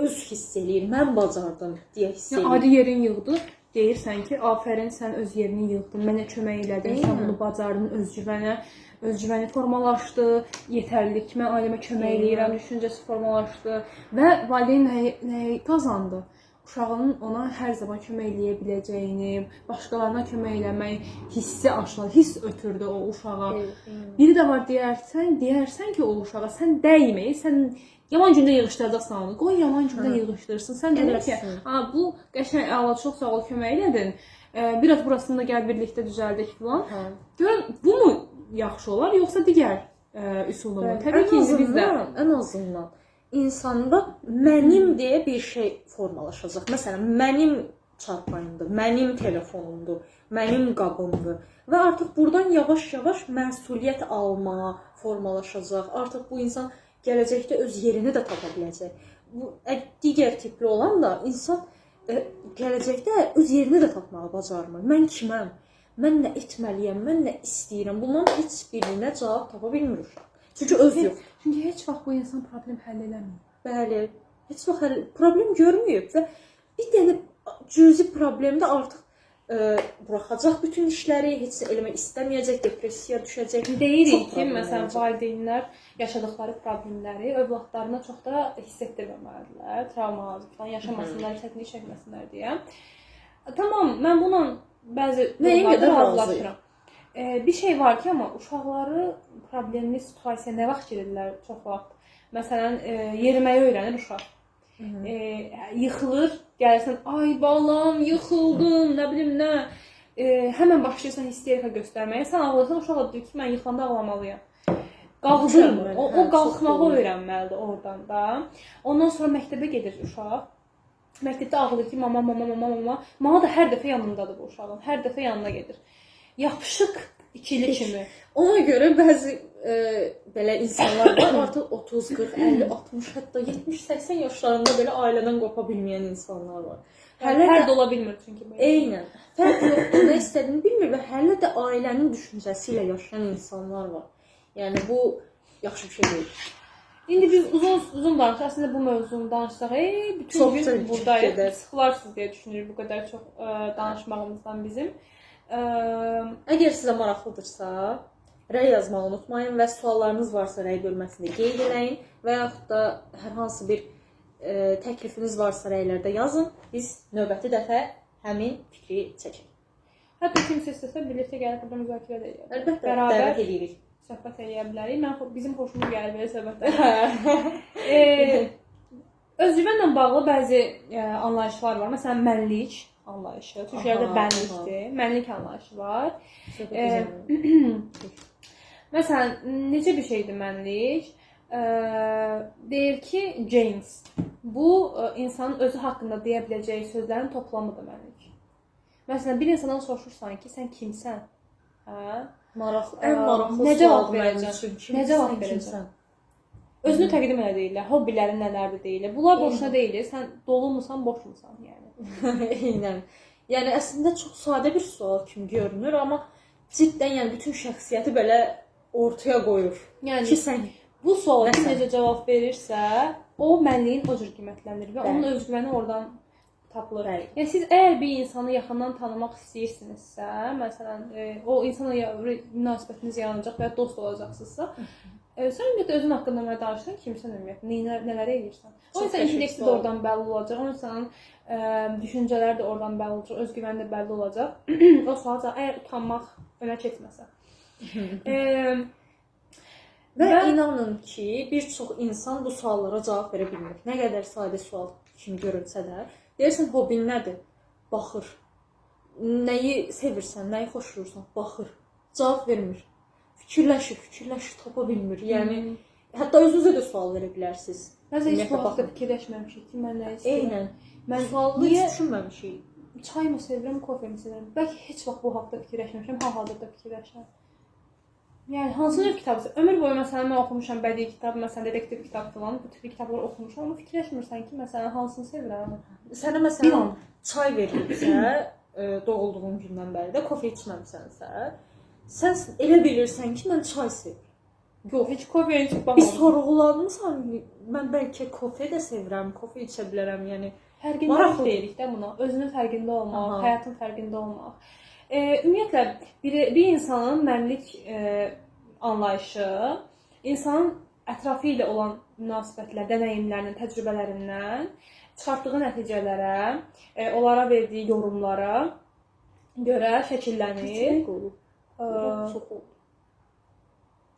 S2: öz hiss eləyir, mən bacardım deyə hiss eləyir.
S1: Adi yerin yığdı. Deyirsən ki, afərin, sən öz yerini yığdın, mənə kömək elədin, sən bunu bacardın, özgüvəni formalaşdı, yetərlilik, mən ailəmə kömək eləyirəm, düşüncəsi formalaşdı və valideyn nəyi qazandı? Uşağının ona hər zaman kömək eləyə biləcəyini, başqalarına kömək eləmək hissi aşıladı, hiss ötürdü o uşağa. Biri də var, deyərsən ki, o uşağa sən dəymə, sən yaman gündə yığışdıracaqsan onu. Qoy yaman gündə yığışdırsın. Sən deyir ki, bu qəşəng əla, çox sağ ol, kömək elədin. Biraz burasını da gəl birlikdə düzəldik filan. Görün, bu mu yaxşı olar, yoxsa digər üsulu mu? Təbii ki, bizdə
S2: ən azından insanda mənim deyə bir şey formalaşacaq. Məsələn, mənim çarpayımdır, mənim telefonumdur, mənim qabımdır. Və artıq buradan yavaş-yavaş məsuliyyət alma formalaşacaq. Artıq bu insan gələcəkdə öz yerini də tapa biləcək. Bu digər tipli olan da insan gələcəkdə öz yerini də tapmağı bacarmır. Mən kiməm? Mən nə etməliyəm? Mən nə istəyirəm? Bunların heç birinə cavab tapa bilmir uşaq. Çünki öz yox.
S1: Çünki heç vaxt bu insan problem həll eləmir.
S2: Bəli, heç vaxt problem görməyib və bir dənə cüzi problemdə artıq buraxacaq bütün işləri, heç nə eləmək istəməyəcək, depressiyaya düşəcək.
S1: Deyirik ki, məsələn, valideynlər yaşadıkları problemləri övladlarına çox da hiss etdirməməlidirlər, travmalar falan yaşamasınlar, çətinlik çəkməsinlər deyə. Tamam, mən bununla bəzi durumlarda razılaşıram. Bir şey var ki, amma uşaqları problemli situasiya nə vaxt girirlər çox vaxt. Məsələn, yeriməyi öyrənir uşaq. Yıxılır, gəlirsən, ay balam, yıxıldım, nə bilim nə. Həmən başlayırsan histerika göstərməyə. Sən ağlayırsan, uşaq da deyir ki, mən yıxılanda ağlamalıyam. Qalxırmır. O qalxmağı öyrənməlidir oradan da. Ondan sonra məktəbə gedir uşaq. Məktəbdə ağlayır ki, mama. Mama da hər dəfə yanındadır bu uşağın. Hər dəfə yanına gedir. Yapışıq ikili kimi.
S2: Ona görə bəzi belə insanlar var, artıq 30, 40, 50, 60, hətta 70, 80 yaşlarında belə ailədən qopa bilməyən insanlar var.
S1: Fərd ola bilmir çünki.
S2: Eynən. Fərd yoxdur, nə istədiyini bilmir və hələ də ailənin düşüncəsi ilə yaşayan insanlar var. Yəni bu yaxşı bir şey deyil.
S1: İndi biz uzun danışıq. Əslində bu mövzunu danışsaq, bütün gün buradayıq. Sıxılarsınız deyə düşünürük bu qədər çox danışmağımızdan bizim.
S2: Əgər sizə maraqlıdırsa, rəy yazmağı unutmayın və suallarınız varsa rəy bölməsində qeyd eləyin və yaxud da hər hansı bir təklifiniz varsa rəylərdə yazın. Biz növbəti dəfə həmin fikri çəkək.
S1: Hətta kimsə istəsə birlikdə gəlib burada müzakirə də edək.
S2: Əlbəttə, dəvət edirik.
S1: Söhbət eləyə bilərik. Bizim xoşumuz gəlir belə söhbətlər. Özgüvənlə bağlı bəzi anlayışlar var. Məsələn, mənlik anlayışı. Türklərdə bənlikdir. Mənlik anlayışı var. Məsələn, necə bir şeydir mənlik? Deyir ki, James, bu insanın özü haqqında deyə biləcəyi sözlərin toplamıdır mənlik. Məsələn, bir insandan soruşursan ki, sən kimsən?
S2: Ən maraqlı
S1: nə cavab verəcəksən? Nə cavab verəcəksən? Özünü təqdim elə deyirlər, hobbilərin nələrdir deyirlər. Bunlar boşuna deyilir, sən dolumusan, boşmusan yəni.
S2: Eynən. Yəni əslində çox sadə bir sual kimi görünür, amma ciddən yəni bütün şəxsiyyəti belə ortaya qoyur.
S1: Yəni
S2: ki, sən
S1: bu suala kim necə cavab verirsə, o mənliyin o cür qiymətlənilir və onun özgüvəni oradan tapılır. Yəni siz əgər bir insanı yaxından tanımaq istəyirsinizsə, məsələn, o insanla münasibətiniz yaranacaq və ya dost olacaqsınızsa, sən ümumiyyətlə özün haqqında mənə danışsan, kimsən ümumiyyətlə, nələr edirsən? O insan intellekti də oradan bəlli olacaq, o insanın düşüncələri də oradan bəlli olacaq, özgüvəni də bəlli olacaq. O sualca əgər utanmaq önə keçməsə.
S2: Və inanın ki, bir çox insan bu suallara cavab verə bilmir. Nə qədər sadə sual kimi görünsə də, deyirsən, hobin nədir? Baxır. Nəyi sevirsən, nəyi xoşlayırsan? Baxır. Cavab vermir. Fikirləşir, tapa bilmir. Yəni, hətta özünüzə də sual verə bilərsiniz.
S1: Mən heç bu haqda fikirləşməmişik ki, mən nə istəyirəm.
S2: Eynən. Mən sualını heç düşünməmişik.
S1: Çay mı sevirəm, kofe mi sevirəm? Bəlkə heç vaxt bu haqda fikirləşməmişəm, hal-hazırda fikirləşirəm. Yəni, hansı növ kitabdır? Ömür boyu, məsələn, mən oxumuşam bədii kitab, məsələn, dedektiv kitab falan, bu tipli kitabları oxumuşam, amma fikirləşmirsən ki, məsələn, hansını sevirəm?
S2: Sənə, məsələn, çay verilirsə, doğulduğun gündən bəri də kofe içməmisənsə, sən elə bilirsən ki, mən çay sevirəm.
S1: Yox, heç kofeyə heç baxmamışam.
S2: Bir sorğulanmısan, mən bəlkə kofe də sevirəm, kofe içə bilərəm, yəni.
S1: Fərqində deyirik də buna, özünün fərqində olmaq, həyatın fərqində olmaq. Ümumiyyətlə, bir insanın mənlik anlayışı, insanın ətrafı ilə olan münasibətlər, dənəyimlərindən, təcrübələrindən, çıxartdığı nəticələrə, onlara verdiyi yorumlara görə şəkillənir.
S2: Çox oldu.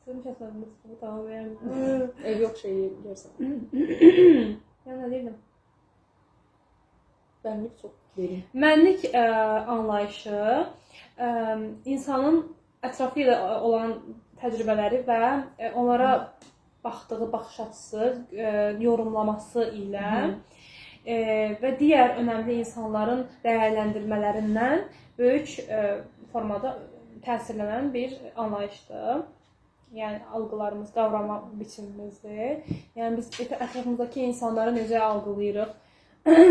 S1: Sözüm kəsmədiniz, tamam verirəm.
S2: Ev yox şeyi görsən.
S1: Yəni, nə deyirdim?
S2: Mənlik çox verim.
S1: Mənlik anlayışı insanın ətrafı ilə olan təcrübələri və onlara baxdığı baxış açısı, yorumlaması ilə və digər önəmli insanların dəyərləndirmələrindən böyük formada təsirlənən bir anlayışdır. Yəni, algılarımız, qavrama biçimimizdir. Yəni, biz ətrafımızdakı insanları necə algılayırıq,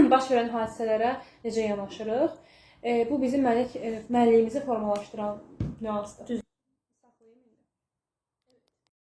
S1: baş verən hadisələrə necə yanaşırıq. Bu bizim mənliyimizi formalaşdıran nüansdır.